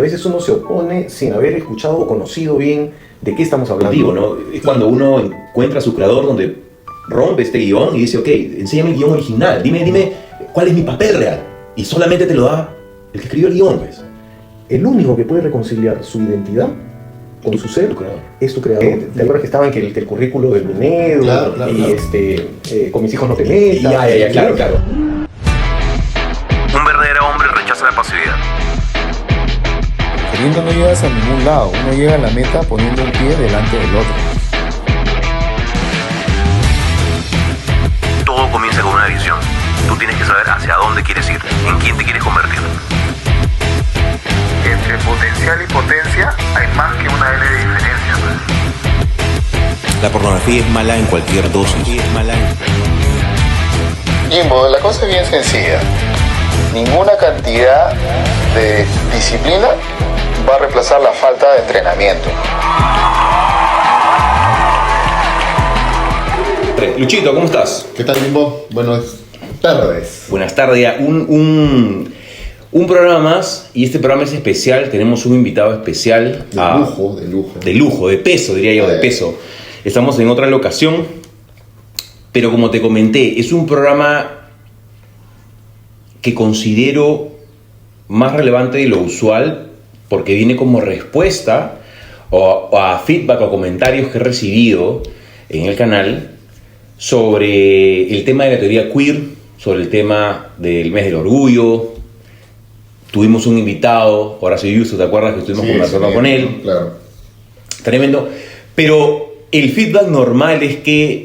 veces uno se opone sin haber escuchado o conocido bien de qué estamos hablando. Digo, ¿no? Es cuando uno encuentra a su creador donde rompe este guión y dice, ok, enséñame el guión original, dime cuál es mi papel real. Y solamente te lo da el que escribió el guión, pues. El único que puede reconciliar su identidad con su ser es tu creador. ¿Te acuerdas que estaban que el currículo del Minedo? Claro, y con mis hijos no te metas. Ya, claro. Un verdadero hombre rechaza la pasividad. Queriendo no llegas a ningún lado, uno llega a la meta poniendo un pie delante del otro. Todo comienza con una visión. Tú tienes que saber hacia dónde quieres ir, en quién te quieres convertir. Entre potencial y potencia hay más que una L de diferencia. La pornografía es mala en cualquier dosis. Jimbo, la cosa es bien sencilla. Ninguna cantidad de disciplina va a reemplazar la falta de entrenamiento. Luchito, ¿cómo estás? ¿Qué tal, Jimbo? Buenas tardes. Buenas tardes. Un programa más, y este programa es especial. Tenemos un invitado especial. De lujo. De peso, diría yo, de peso. Estamos en otra locación, pero como te comenté, es un programa que considero más relevante de lo usual porque viene como respuesta a feedback o comentarios que he recibido en el canal sobre el tema de la teoría queer, sobre el tema del mes del orgullo. Tuvimos un invitado, Horacio Yuso, ¿te acuerdas que estuvimos conversando con él? Claro. Tremendo. Pero el feedback normal es que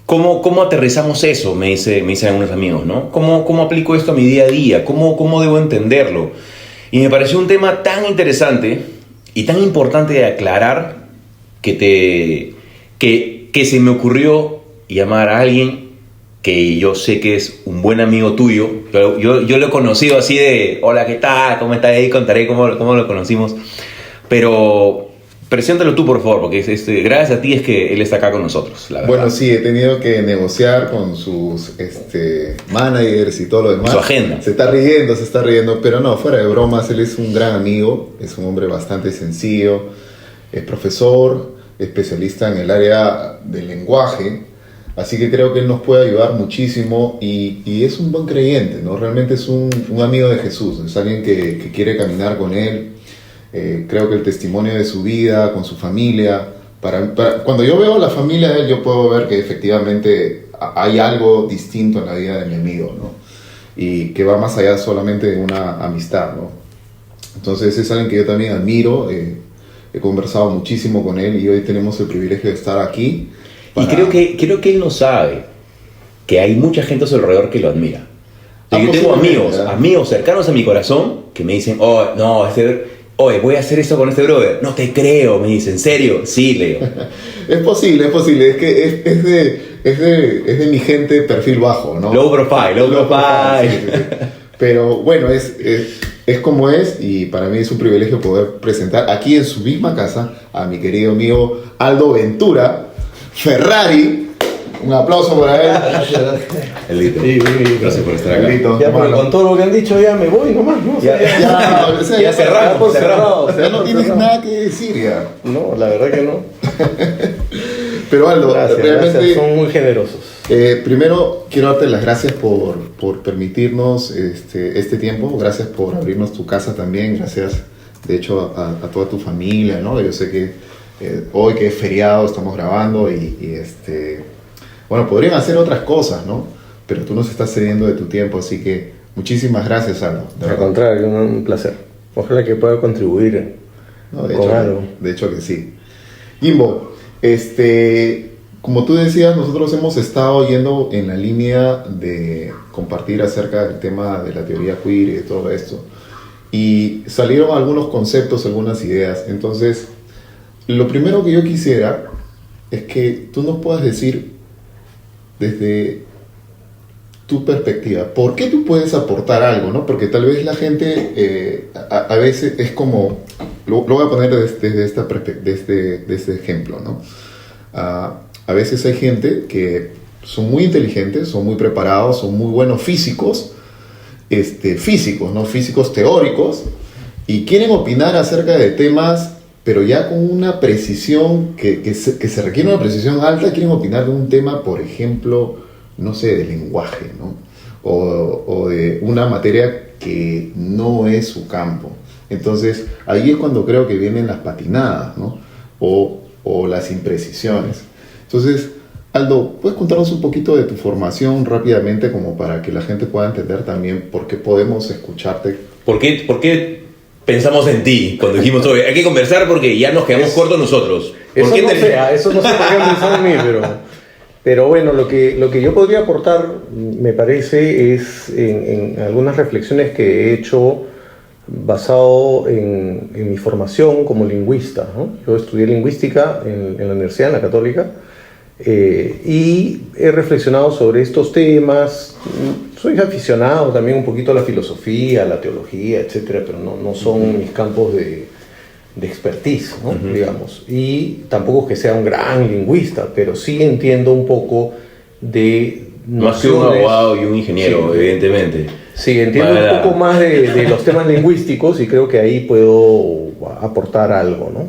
¿cómo aterrizamos eso? Me dicen algunos amigos, ¿no? ¿Cómo aplico esto a mi día a día? ¿Cómo debo entenderlo? Y me pareció un tema tan interesante y tan importante de aclarar que se me ocurrió llamar a alguien que yo sé que es un buen amigo tuyo. Yo lo he conocido así de, hola, ¿qué tal? ¿Cómo estás? Ahí contaré cómo lo conocimos. Pero preséntalo tú, por favor, porque gracias a ti es que él está acá con nosotros, la verdad. Bueno, sí, he tenido que negociar con sus managers y todo lo demás. Su agenda. Se está riendo, pero no, fuera de bromas, él es un gran amigo, es un hombre bastante sencillo, es profesor, especialista en el área del lenguaje, así que creo que él nos puede ayudar muchísimo y es un buen creyente, ¿no? Realmente es un amigo de Jesús, es alguien que quiere caminar con él. Creo que el testimonio de su vida, con su familia, cuando yo veo la familia de él, yo puedo ver que efectivamente hay algo distinto en la vida de mi amigo, ¿no? Y que va más allá solamente de una amistad, ¿no? Entonces es alguien que yo también admiro, he conversado muchísimo con él y hoy tenemos el privilegio de estar aquí. Y creo que él no sabe que hay mucha gente a su alrededor que lo admira. Yo tengo amigos cercanos a mi corazón que me dicen, oye, voy a hacer esto con este brother. No te creo, me dice, ¿en serio? Sí, Leo. Es posible. Es que es de mi gente perfil bajo, ¿no? Low profile. Sí. Pero bueno, es como es, y para mí es un privilegio poder presentar aquí en su misma casa a mi querido amigo Aldo Ventura, Ferrari. Un aplauso para él. Gracias por estar acá. Ya, porque con todo lo que han dicho ya me voy nomás, ¿no? Ya cerramos. Ya no tienes nada que decir ya. No, la verdad que no. Pero Aldo, realmente son muy generosos. Primero quiero darte las gracias por permitirnos este tiempo. Gracias por abrirnos tu casa también. Gracias, de hecho, a toda tu familia, ¿no? Yo sé que hoy que es feriado estamos grabando bueno, podrían hacer otras cosas, ¿no? Pero tú nos estás cediendo de tu tiempo, así que muchísimas gracias, Aldo. Al contrario, un placer. Ojalá que pueda contribuir con algo. De hecho que sí. Jimbo, como tú decías, nosotros hemos estado yendo en la línea de compartir acerca del tema de la teoría queer y de todo esto. Y salieron algunos conceptos, algunas ideas. Entonces, lo primero que yo quisiera es que tú nos puedas decir desde tu perspectiva, ¿por qué tú puedes aportar algo, no? Porque tal vez la gente a veces es como, lo voy a poner desde este ejemplo, ¿no? A veces hay gente que son muy inteligentes, son muy preparados, son muy buenos físicos físicos, ¿no? Físicos teóricos, y quieren opinar acerca de temas, pero ya con una precisión que se requiere una precisión alta. Quieren opinar de un tema, por ejemplo, no sé, de lenguaje, ¿no? O de una materia que no es su campo. Entonces, ahí es cuando creo que vienen las patinadas, ¿no? O las imprecisiones. Entonces, Aldo, ¿puedes contarnos un poquito de tu formación rápidamente, como para que la gente pueda entender también por qué podemos escucharte? ¿Por qué pensamos en ti cuando dijimos, oye, hay que conversar porque ya nos quedamos cortos nosotros? Eso no sé por qué han pensado en mí, pero bueno, lo que yo podría aportar, me parece, es en algunas reflexiones que he hecho basado en mi formación como lingüista, ¿no? Yo estudié lingüística en la universidad, en la Católica, y he reflexionado sobre estos temas. Soy aficionado también un poquito a la filosofía, a la teología, etcétera, pero no son mis campos de expertise, ¿no? Digamos. Y tampoco es que sea un gran lingüista, pero sí entiendo un poco de más que un abogado y un ingeniero, sí, evidentemente. Sí, entiendo un poco más de los temas lingüísticos, y creo que ahí puedo aportar algo, ¿no?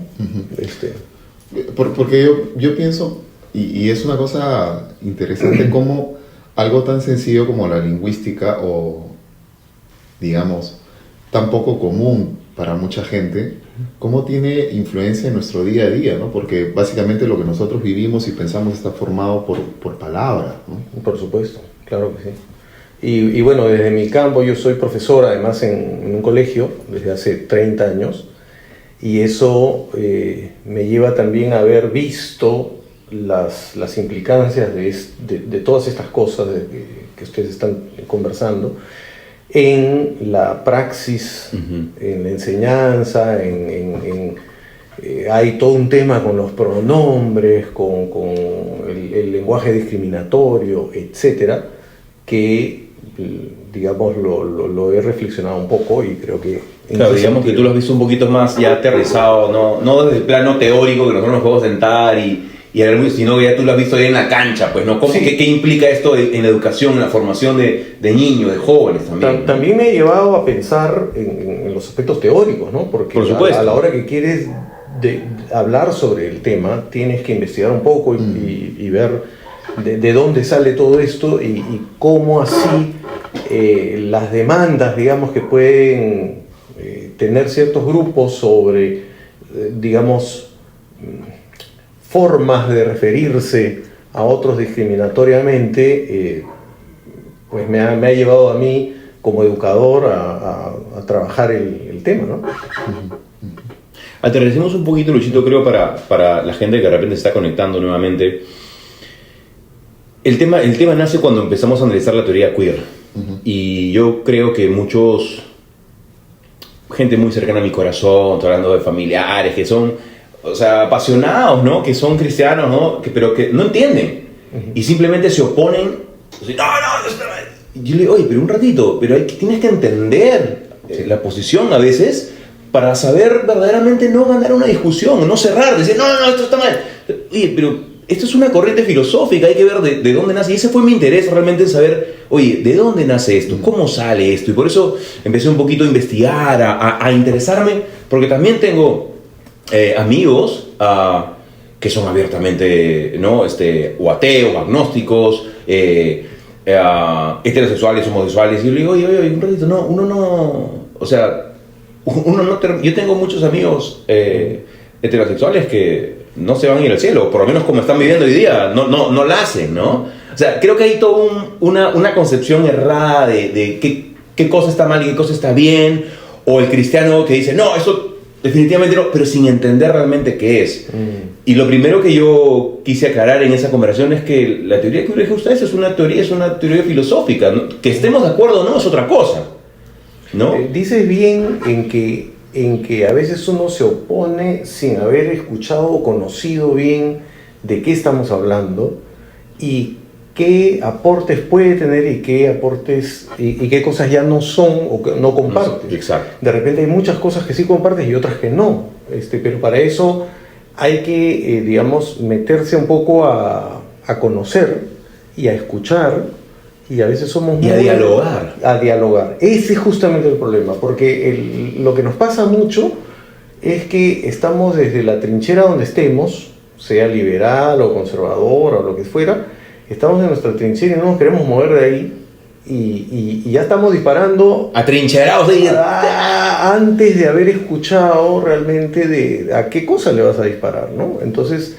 Porque yo pienso, y es una cosa interesante, como algo tan sencillo como la lingüística, o digamos, tan poco común para mucha gente, cómo tiene influencia en nuestro día a día, ¿no? Porque básicamente lo que nosotros vivimos y pensamos está formado por palabras, ¿no? Por supuesto, claro que sí. Y bueno, desde mi campo, yo soy profesor además en un colegio desde hace 30 años, y eso me lleva también a haber visto las implicancias de todas estas cosas que ustedes están conversando en la praxis, en la enseñanza, hay todo un tema con los pronombres, con el lenguaje discriminatorio, etcétera, que digamos lo he reflexionado un poco, y creo que claro, digamos que tú lo has visto un poquito más ya aterrizado, no desde el plano teórico que nosotros nos podemos sentar y hablar muy, sino que ya tú lo has visto ahí en la cancha, pues, ¿no? Sí. ¿Qué implica esto en la educación, en la formación de niños, de jóvenes también? También me ha llevado a pensar en los aspectos teóricos, ¿no? Porque por supuesto, a la hora que quieres hablar sobre el tema, tienes que investigar un poco y ver de dónde sale todo esto, y cómo así las demandas, digamos, que pueden tener ciertos grupos sobre, digamos, formas de referirse a otros discriminatoriamente, pues me ha llevado a mí como educador a trabajar el tema, ¿no? Aterricemos un poquito, Luchito, creo, para la gente que de repente se está conectando nuevamente. El tema nace cuando empezamos a analizar la teoría queer. Y yo creo que gente muy cercana a mi corazón, estoy hablando de familiares que son, o sea, apasionados, ¿no? Que son cristianos, ¿no? Pero que no entienden. Y simplemente se oponen. No. Yo le digo, oye, pero un ratito, pero tienes que entender la posición a veces para saber verdaderamente no ganar una discusión, no cerrar, decir, no, esto está mal. Oye, pero esto es una corriente filosófica, hay que ver de dónde nace. Y ese fue mi interés realmente, en saber, oye, ¿de dónde nace esto? ¿Cómo sale esto? Y por eso empecé un poquito a investigar, a interesarme, porque también tengo amigos que son abiertamente, ¿no? O ateos, agnósticos, heterosexuales, homosexuales. Y yo le digo, oye, un ratito, no, uno no... O sea, yo tengo muchos amigos heterosexuales que no se van a ir al cielo, por lo menos como están viviendo hoy día, no la hacen, ¿no? O sea, creo que hay toda una concepción errada de qué cosa está mal y qué cosa está bien, o el cristiano que dice, no, eso definitivamente no, pero sin entender realmente qué es. Y lo primero que yo quise aclarar en esa conversación es que la teoría que dije a ustedes es una teoría filosófica, ¿no? Que estemos de acuerdo o no es otra cosa, ¿no? Dices bien en que a veces uno se opone sin haber escuchado o conocido bien de qué estamos hablando, y qué aportes puede tener y qué aportes y qué cosas ya no son o que no compartes. Exacto. De repente hay muchas cosas que sí compartes y otras que no, pero para eso hay que, digamos, meterse un poco a conocer y a escuchar y a veces somos Y a dialogar. A dialogar. Ese es justamente el problema, porque lo que nos pasa mucho es que estamos desde la trinchera donde estemos, sea liberal o conservador o lo que fuera, estamos en nuestra trinchera y no nos queremos mover de ahí y ya estamos disparando Atrincherados de antes de haber escuchado realmente de a qué cosa le vas a disparar, ¿no? Entonces,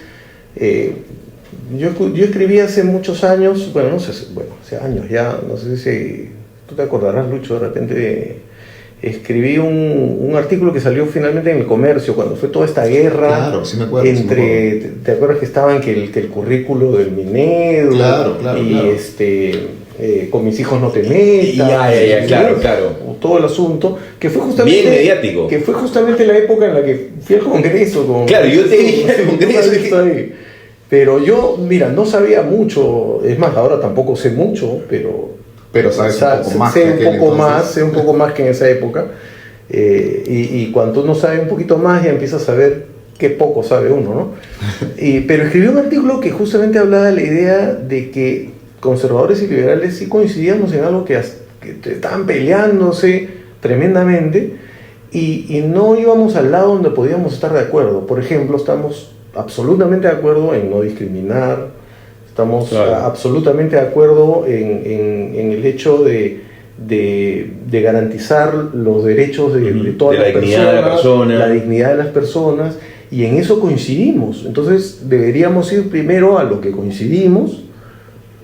yo escribí hace muchos años, bueno, no sé, hace años ya, no sé si tú te acordarás, Lucho, de repente escribí un artículo que salió finalmente en El Comercio, cuando fue toda esta guerra. Claro, sí me acuerdo. Entre, ¿te acuerdas que estaban que el currículo del Minedo? Claro, y con mis hijos no te metas. Claro. Todo el asunto, que fue justamente... Bien mediático. Que fue justamente la época en la que fui al Congreso. Claro, yo te dije al Congreso. Pero yo, mira, no sabía mucho, es más, ahora tampoco sé mucho, pero sabes un poco más. Sé un poco más que en esa época. Y cuando uno sabe un poquito más, ya empieza a saber qué poco sabe uno, ¿no? Pero escribí un artículo que justamente hablaba de la idea de que conservadores y liberales sí coincidíamos en algo que estaban peleándose tremendamente y no íbamos al lado donde podíamos estar de acuerdo. Por ejemplo, estamos absolutamente de acuerdo en no discriminar, estamos absolutamente de acuerdo en el hecho de garantizar los derechos de todas las personas, la dignidad de las personas, y en eso coincidimos. Entonces deberíamos ir primero a lo que coincidimos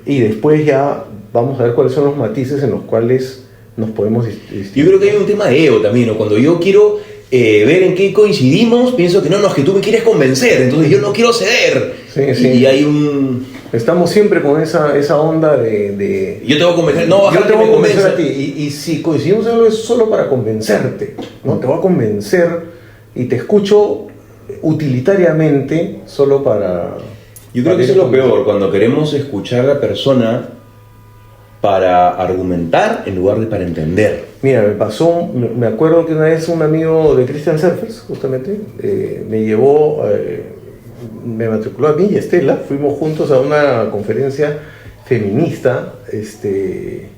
y después ya vamos a ver cuáles son los matices en los cuales nos podemos distinguir. Yo creo que hay un tema de ego también, ¿no? Cuando yo quiero ver en qué coincidimos, pienso que no, es que tú me quieres convencer, entonces yo no quiero ceder. Sí. Y hay un... Estamos siempre con esa onda de yo te voy a convencer, no, yo te voy a convencer a ti, y si coincidimos en algo es solo para convencerte, ¿no? Te voy a convencer y te escucho utilitariamente solo para... Yo creo que eso es lo peor, cuando queremos escuchar a la persona para argumentar en lugar de para entender. Mira, me acuerdo que una vez un amigo de Christian Surfers, justamente, me llevó, me matriculó a mí y a Estela, fuimos juntos a una conferencia feminista, en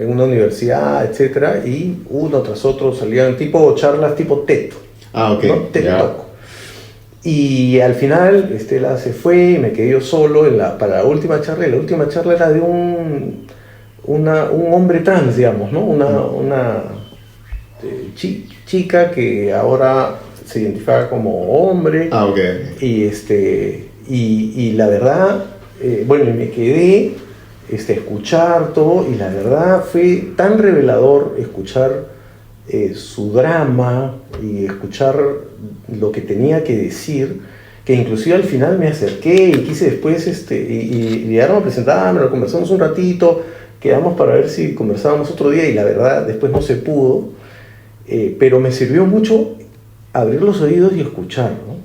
una universidad, etcétera, y uno tras otro salían charlas tipo TED. Ok. ¿No? TED Talk. Y al final Estela se fue y me quedé yo solo para la última charla, y la última charla era de un hombre trans, digamos, ¿no? Una chica que ahora se identifica como hombre. Y la verdad, me quedé escuchar todo, y la verdad fue tan revelador escuchar su drama y escuchar lo que tenía que decir, que inclusive al final me acerqué y quise después y llegaron a presentarme, lo conversamos un ratito, quedamos para ver si conversábamos otro día, y la verdad después no se pudo, pero me sirvió mucho abrir los oídos y escuchar, ¿no?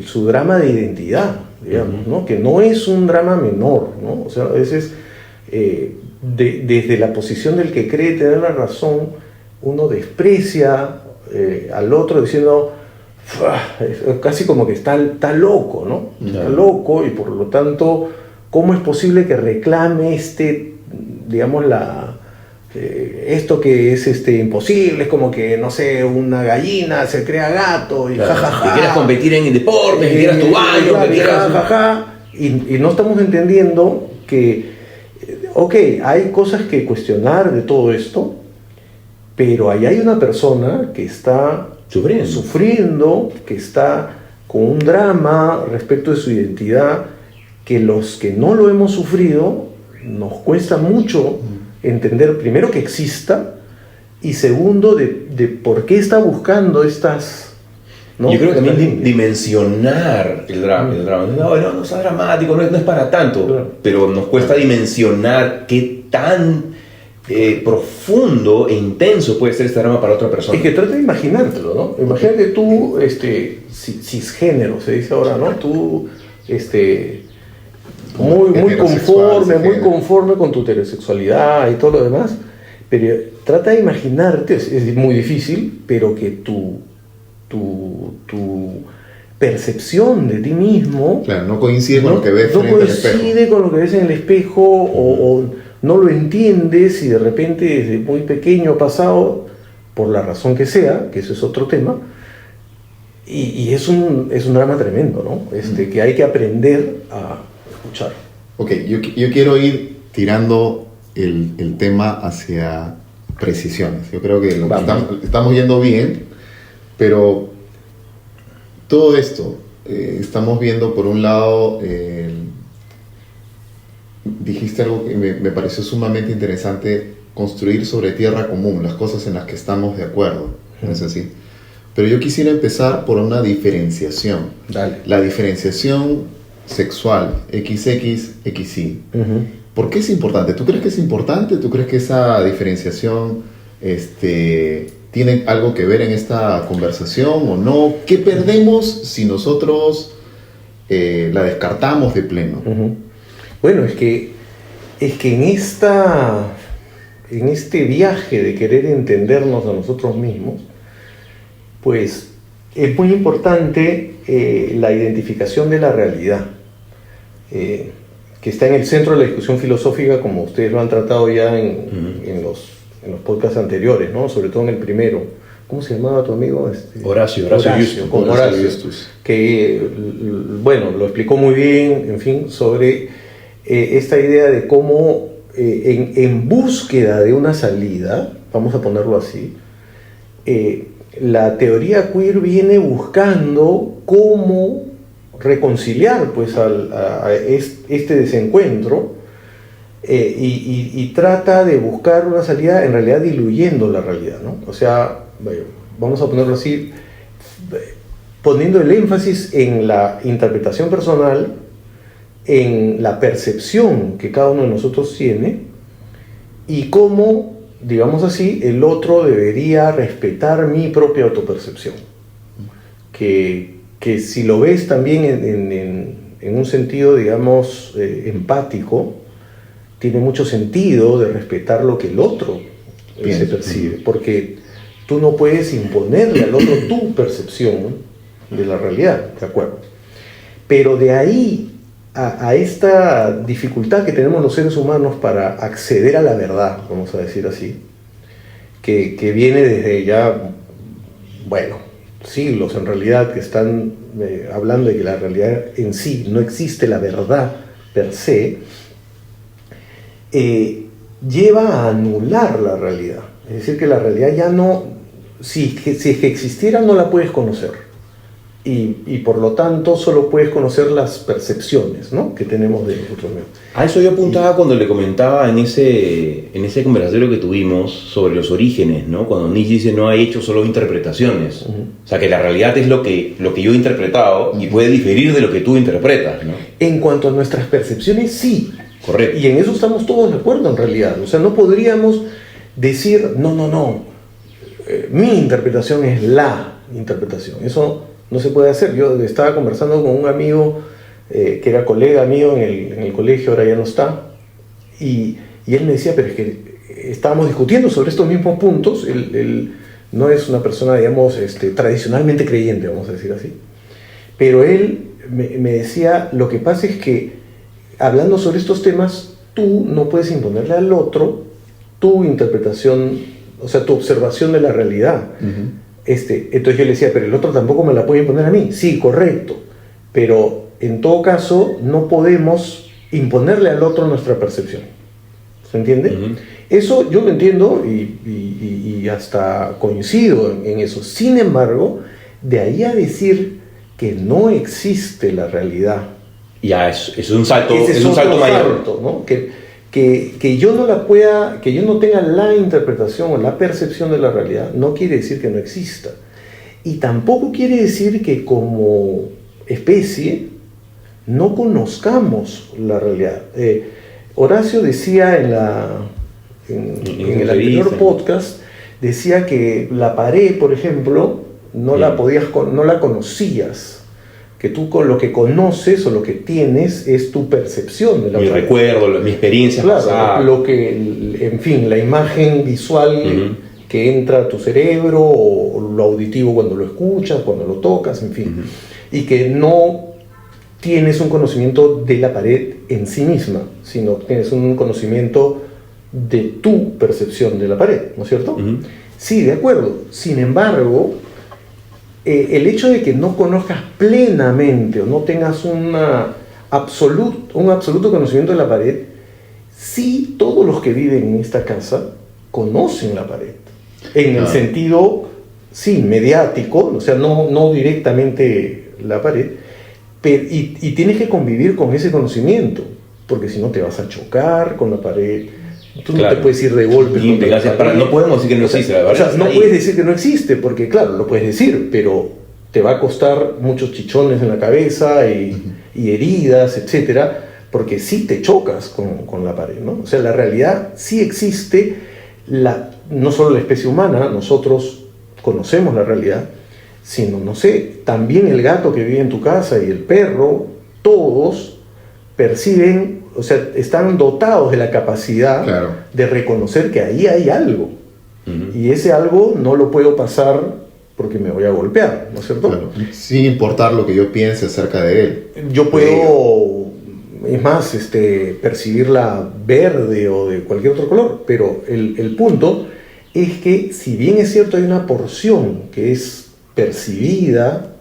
Su drama de identidad, digamos, ¿no? Que no es un drama menor, ¿no? O sea, a veces desde la posición del que cree tener la razón, uno desprecia al otro diciendo casi como que está loco, ¿no? Está loco, y por lo tanto, ¿cómo es posible que reclame esto que es imposible? Es como que, no sé, una gallina se crea gato y jajaja. Que quieras competir en deportes, que quieras tu baño, que quieras... Y no estamos entendiendo que, hay cosas que cuestionar de todo esto, pero ahí hay una persona que está sufriendo, que está con un drama respecto de su identidad, que los que no lo hemos sufrido nos cuesta mucho entender, primero, que exista, y segundo, de por qué está buscando estas, ¿no? Yo creo que también dimensionar el drama. No es dramático, no es para tanto, claro. Pero nos cuesta dimensionar qué tan profundo e intenso puede ser este drama para otra persona. Es que trata de imaginártelo, ¿no? Imagínate tú, cisgénero, se dice ahora, ¿no? Tú, muy conforme con tu heterosexualidad y todo lo demás, pero trata de imaginarte, es muy difícil, pero que tu percepción de ti mismo Claro, no coincide con lo que ves no frente al espejo. coincide con lo que ves en el espejo, o no lo entiendes, y de repente desde muy pequeño ha pasado, por la razón que sea, que eso es otro tema, y es un drama tremendo, ¿no? Que hay que aprender a escuchar. Ok, yo quiero ir tirando el tema hacia precisiones. Yo creo que estamos yendo bien, pero todo esto, estamos viendo por un lado, dijiste algo que me pareció sumamente interesante, construir sobre tierra común las cosas en las que estamos de acuerdo, ¿no es así? Pero yo quisiera empezar por una diferenciación. Dale. La diferenciación sexual, XX, XY. ¿Por qué es importante? ¿Tú crees que es importante? ¿Tú crees que esa diferenciación tiene algo que ver en esta conversación o no? ¿Qué perdemos si nosotros la descartamos de pleno? Bueno, es que en este viaje de querer entendernos a nosotros mismos, pues es muy importante la identificación de la realidad, que está en el centro de la discusión filosófica, como ustedes lo han tratado ya en los podcasts anteriores, ¿no? Sobre todo en el primero. ¿Cómo se llamaba tu amigo? Horacio Justus. Que, bueno, lo explicó muy bien, en fin, sobre esta idea de cómo en búsqueda de una salida, vamos a ponerlo así, la teoría queer viene buscando cómo reconciliar pues a este desencuentro, y trata de buscar una salida en realidad diluyendo la realidad, ¿no? O sea, vamos a ponerlo así, poniendo el énfasis en la interpretación personal, en la percepción que cada uno de nosotros tiene, y cómo, digamos así, el otro debería respetar mi propia autopercepción. Que si lo ves también en un sentido, digamos, empático, tiene mucho sentido de respetar lo que el otro se percibe, porque tú no puedes imponerle al otro tu percepción de la realidad, ¿de acuerdo? Pero de ahí a esta dificultad que tenemos los seres humanos para acceder a la verdad, vamos a decir así, que viene desde ya, bueno, siglos en realidad, que están hablando de que la realidad en sí no existe, la verdad per se, lleva a anular la realidad. Es decir, que la realidad ya no, si es que existiera, no la puedes conocer. Y por lo tanto solo puedes conocer las percepciones, ¿no?, que tenemos de nosotros mismos. A eso yo apuntaba cuando le comentaba en ese conversatorio que tuvimos sobre los orígenes, ¿no? Cuando Nietzsche dice no hay hechos, solo interpretaciones. O sea, que la realidad es lo que yo he interpretado y puede diferir de lo que tú interpretas, ¿no? En cuanto a nuestras percepciones, sí. Correcto. Y en eso estamos todos de acuerdo en realidad. O sea, no podríamos decir, no, mi interpretación es la interpretación. Eso no se puede hacer. Yo estaba conversando con un amigo que era colega mío en el colegio, ahora ya no está, y él me decía, pero es que estábamos discutiendo sobre estos mismos puntos. Él no es una persona, digamos, tradicionalmente creyente, vamos a decir así, pero él me decía, lo que pasa es que hablando sobre estos temas, tú no puedes imponerle al otro tu interpretación, o sea, tu observación de la realidad. Entonces yo le decía, pero el otro tampoco me la puede imponer a mí. Sí, correcto, pero en todo caso no podemos imponerle al otro nuestra percepción. ¿Se entiende? Eso yo lo entiendo y hasta coincido en eso. Sin embargo, de ahí a decir que no existe la realidad, Ya, es un salto, ese es un salto mayor. salto, ¿no? Que yo no la pueda, que yo no tenga la interpretación o la percepción de la realidad, no quiere decir que no exista. Y tampoco quiere decir que como especie no conozcamos la realidad. Horacio decía en el anterior podcast, decía que la pared, por ejemplo, no la conocías. Que tú con lo que conoces o lo que tienes es tu percepción de la Mi realidad. recuerdo, mi experiencia pasada. Claro, en fin, la imagen visual que entra a tu cerebro, o lo auditivo cuando lo escuchas, cuando lo tocas, en fin. y que no tienes un conocimiento de la pared en sí misma, sino tienes un conocimiento de tu percepción de la pared, ¿no es cierto? Ujú. Sí, de acuerdo. Sin embargo, el hecho de que no conozcas plenamente o no tengas un absoluto conocimiento de la pared, sí, todos los que viven en esta casa conocen la pared. En el sentido, sí, mediático, o sea, no directamente la pared, y tienes que convivir con ese conocimiento, porque si no te vas a chocar con la pared. Tú no Claro. te puedes ir de golpe. Y contra la gracias, pared. no podemos decir que no existe, la verdad. O sea, no Está ahí. puedes decir que no existe, porque claro, lo puedes decir, pero te va a costar muchos chichones en la cabeza y heridas, etcétera, porque sí te chocas con la pared, ¿no? O sea, la realidad sí existe, no solo la especie humana, nosotros conocemos la realidad, sino, no sé, también el gato que vive en tu casa y el perro, todos perciben, o sea, están dotados de la capacidad Claro. de reconocer que ahí hay algo. Ujú. Y ese algo no lo puedo pasar porque me voy a golpear, ¿no es cierto? Claro, sin importar lo que yo piense acerca de él. Yo puedo, es más, percibirla verde o de cualquier otro color, pero el punto es que si bien es cierto hay una porción que es percibida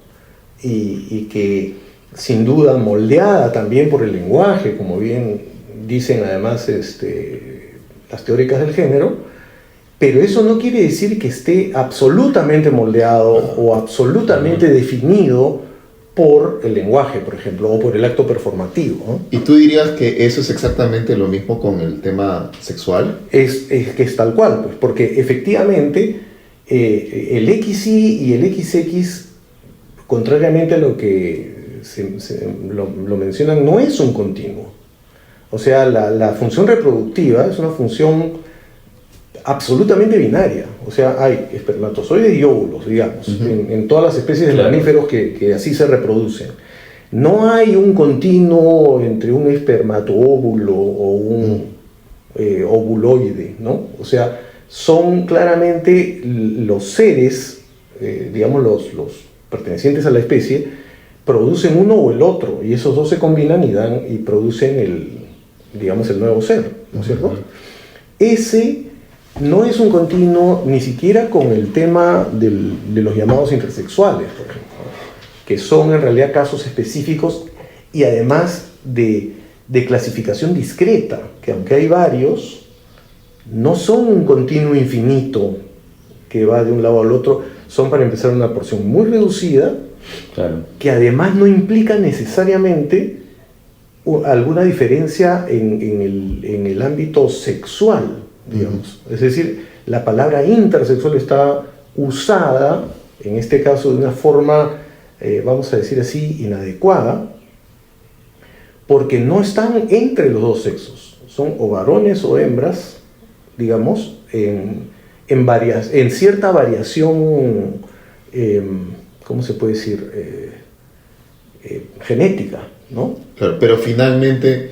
y que sin duda moldeada también por el lenguaje, como bien dicen además las teóricas del género, pero eso no quiere decir que esté absolutamente moldeado o absolutamente definido por el lenguaje, por ejemplo, o por el acto performativo, ¿no? ¿Y tú dirías que eso es exactamente lo mismo con el tema sexual? Es que es tal cual, pues, porque efectivamente el XY y el XX, contrariamente a lo que lo mencionan, no es un continuo. O sea, la función reproductiva es una función absolutamente binaria. O sea, hay espermatozoides y óvulos, digamos, en todas las especies de Claro. mamíferos que así se reproducen. No hay un continuo entre un espermatoóvulo o un ovuloide, ¿no? O sea, son claramente los seres, digamos, los pertenecientes a la especie, producen uno o el otro, y esos dos se combinan y producen el nuevo ser, ¿no es cierto? Ese no es un continuo ni siquiera con el tema de los llamados intersexuales, por ejemplo, que son en realidad casos específicos y además de clasificación discreta, que aunque hay varios, no son un continuo infinito que va de un lado al otro, son para empezar una porción muy reducida, Claro. que además no implica necesariamente alguna diferencia en el ámbito sexual, digamos. Es decir, la palabra intersexual está usada, en este caso de una forma, vamos a decir así, inadecuada, porque no están entre los dos sexos, son o varones o hembras, digamos, en cierta variación, ¿cómo se puede decir? Genética, ¿no? Claro, pero finalmente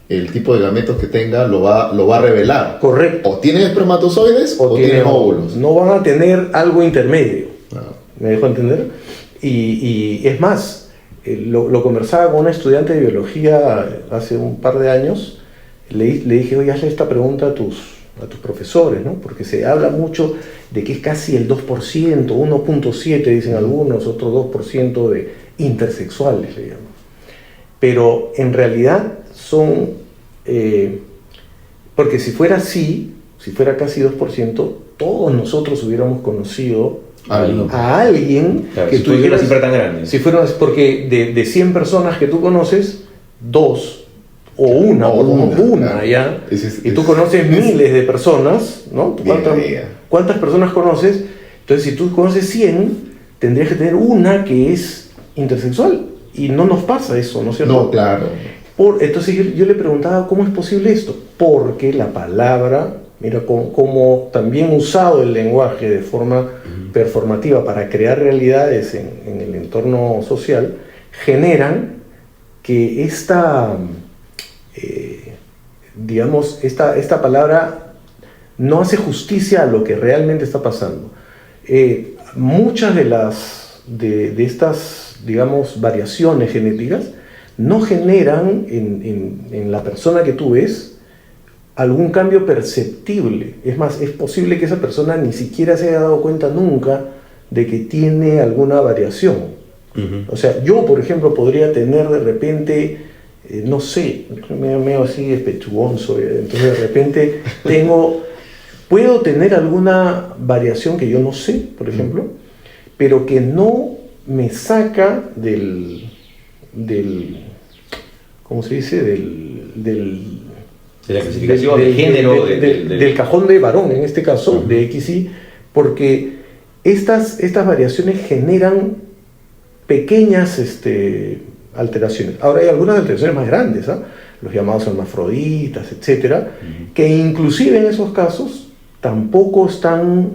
el tipo de gametos que tenga lo va a revelar. Correcto. O tiene espermatozoides o tiene óvulos. No van a tener algo intermedio. Ah. ¿Me dejo entender? Y es más, lo conversaba con una estudiante de biología hace un par de años. Le dije, oye, hazle esta pregunta a tus profesores, ¿no? Porque se habla mucho de que es casi el 2%, 1.7% dicen algunos, otro 2% de intersexuales, le llaman. Pero en realidad son, porque si fuera así, si fuera casi 2%, todos nosotros hubiéramos conocido a alguien Claro, que si tú fuera dijeras, una cifra tan grande. si fuera, porque de 100 personas que tú conoces, 2 o una, O una, claro. ya, Es- y tú es- conoces miles de personas, ¿no? Día a día. ¿Cuántas personas conoces? Entonces, si tú conoces 100, tendrías que tener una que es intersexual, y no nos pasa eso, ¿no es cierto? No, claro. Entonces yo le preguntaba, ¿cómo es posible esto? Porque la palabra, mira, como también usado el lenguaje de forma performativa para crear realidades en el entorno social, generan que esta palabra no hace justicia a lo que realmente está pasando. Muchas de estas digamos, variaciones genéticas no generan en la persona que tú ves algún cambio perceptible. Es más, es posible que esa persona ni siquiera se haya dado cuenta nunca de que tiene alguna variación. O sea, yo, por ejemplo, podría tener de repente, no sé, me hago así espechugonzo, entonces de repente puedo tener alguna variación que yo no sé, por ejemplo, pero que no me saca del ¿cómo se dice? De la clasificación, del género, del cajón de varón, en este caso, de XY, porque estas variaciones generan pequeñas alteraciones. Ahora hay algunas alteraciones más grandes, los llamados hermafroditas, etcétera, que inclusive en esos casos tampoco están,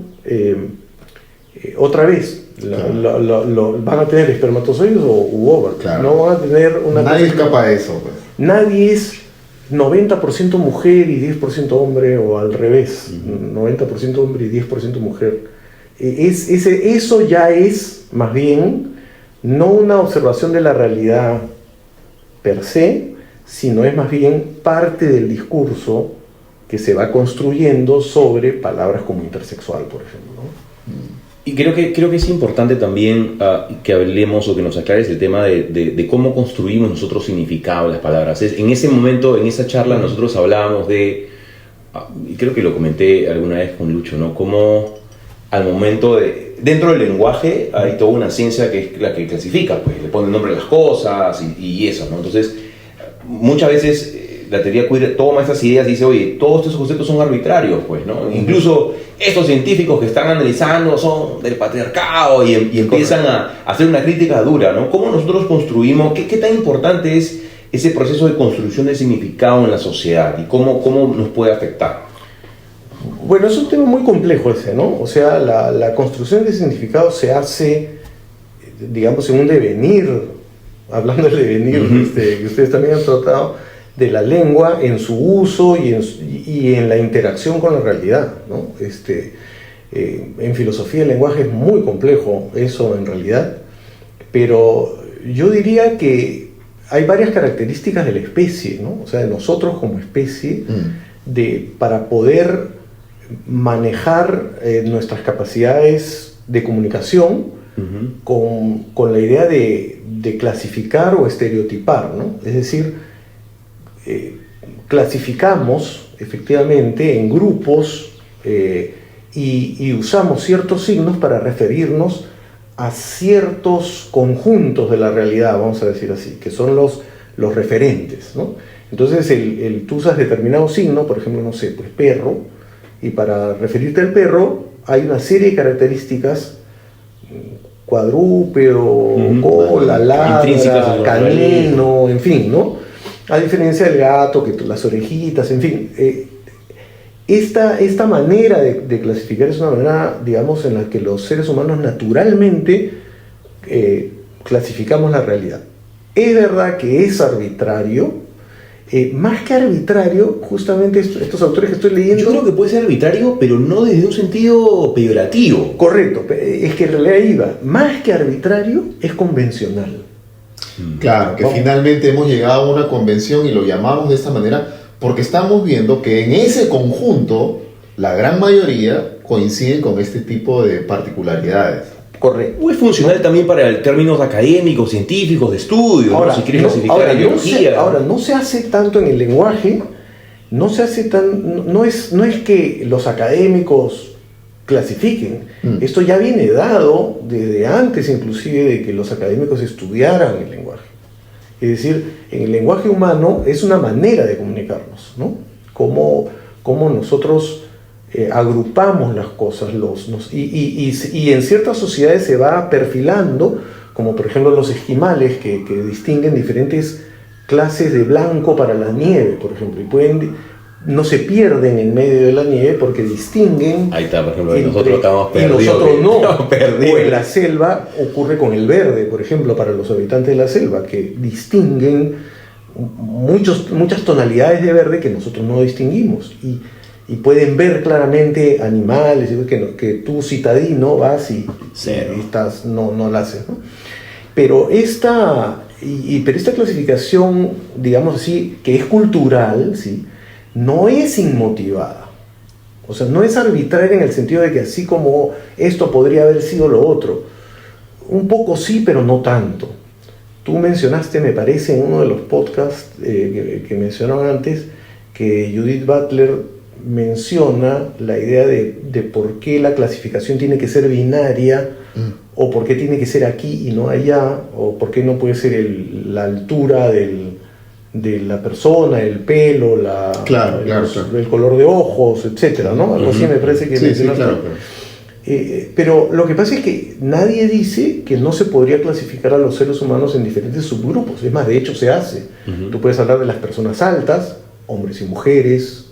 otra vez, van a tener espermatozoides u óvulos. Claro. No van a tener una... Nadie escapa de eso, pues. Nadie es 90% mujer y 10% hombre, o al revés, 90% hombre y 10% mujer. Eso ya es, más bien, no una observación de la realidad per se, sino es más bien parte del discurso que se va construyendo sobre palabras como intersexual, por ejemplo, ¿no? Y creo que es importante también que hablemos o que nos aclares el tema de cómo construimos nosotros significado de las palabras. En ese momento, en esa charla, nosotros hablábamos y creo que lo comenté alguna vez con Lucho, ¿no? Cómo al momento dentro del lenguaje hay toda una ciencia que es la que clasifica, pues le pone nombre a las cosas y eso, ¿no? Entonces, muchas veces la teoría queer toma esas ideas y dice, oye, todos estos conceptos son arbitrarios, pues, ¿no? Incluso estos científicos que están analizando son del patriarcado y empiezan a hacer una crítica dura, ¿no? ¿Cómo nosotros construimos, qué tan importante es ese proceso de construcción de significado en la sociedad y cómo nos puede afectar? Bueno, es un tema muy complejo ese, ¿no? O sea, la construcción de significado se hace, digamos, en un devenir, hablando del devenir, que ustedes también han tratado, de la lengua en su uso y en la interacción con la realidad, ¿no? En filosofía el lenguaje es muy complejo, eso en realidad, pero yo diría que hay varias características de la especie, ¿no? O sea, de nosotros como especie, para poder manejar nuestras capacidades de comunicación con la idea de clasificar o estereotipar, ¿no? Es decir, clasificamos efectivamente en grupos y usamos ciertos signos para referirnos a ciertos conjuntos de la realidad, vamos a decir así, que son los referentes, ¿no? Entonces tú usas determinado signo, por ejemplo, no sé, pues perro, y para referirte al perro hay una serie de características: cuadrúpedo, cola, ladra, canino, en fin, ¿no? A diferencia del gato, que las orejitas, en fin. Esta manera de clasificar es una manera, digamos, en la que los seres humanos naturalmente clasificamos la realidad. Es verdad que es arbitrario, más que arbitrario, justamente estos autores que estoy leyendo... Yo creo que puede ser arbitrario, pero no desde un sentido peyorativo. Correcto, es que en realidad iba, más que arbitrario, es convencional. Claro, que finalmente hemos llegado a una convención y lo llamamos de esta manera porque estamos viendo que en ese conjunto la gran mayoría coinciden con este tipo de particularidades. Correcto. O es funcional también para términos académicos, científicos, de estudio, ahora, ¿no? Si quieres clasificar la biología. Ahora, no se hace tanto en el lenguaje, no es que los académicos clasifiquen. Esto ya viene dado desde antes inclusive de que los académicos estudiaran el lenguaje. Es decir, en el lenguaje humano es una manera de comunicarnos, ¿no? Cómo nosotros agrupamos las cosas y en ciertas sociedades se va perfilando, como por ejemplo los esquimales que distinguen diferentes clases de blanco para la nieve, por ejemplo, y no se pierden en medio de la nieve porque distinguen. Ahí está, por ejemplo, nosotros estamos perdidos. Y nosotros no. O en la selva ocurre con el verde, por ejemplo, para los habitantes de la selva, que distinguen muchas tonalidades de verde que nosotros no distinguimos. Y pueden ver claramente animales que tú, citadino, vas y estás, no lo haces, ¿no? Pero esta clasificación, digamos así, que es cultural, ¿sí? No es inmotivada. O sea, no es arbitraria en el sentido de que así como esto podría haber sido lo otro. Un poco sí, pero no tanto. Tú mencionaste, me parece, en uno de los podcasts que mencionaron antes, que Judith Butler menciona la idea de por qué la clasificación tiene que ser binaria, o por qué tiene que ser aquí y no allá, o por qué no puede ser la altura de la persona, el pelo, el color de ojos, etcétera, ¿no? Algo así me parece que mencionaste. Claro. Pero lo que pasa es que nadie dice que no se podría clasificar a los seres humanos en diferentes subgrupos. Es más, de hecho se hace. Tú puedes hablar de las personas altas, hombres y mujeres,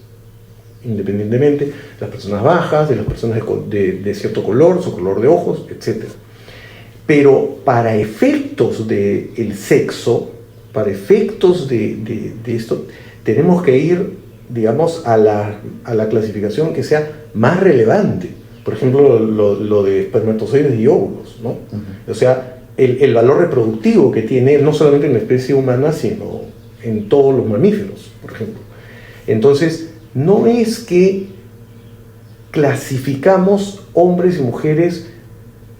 independientemente, las personas bajas, de las personas de cierto color, su color de ojos, etc. Pero para efectos del sexo, para efectos de esto, tenemos que ir, digamos, a la clasificación que sea más relevante. Por ejemplo, lo de espermatozoides y óvulos, ¿no? O sea, el valor reproductivo que tiene no solamente en la especie humana, sino en todos los mamíferos, por ejemplo. Entonces, no es que clasificamos hombres y mujeres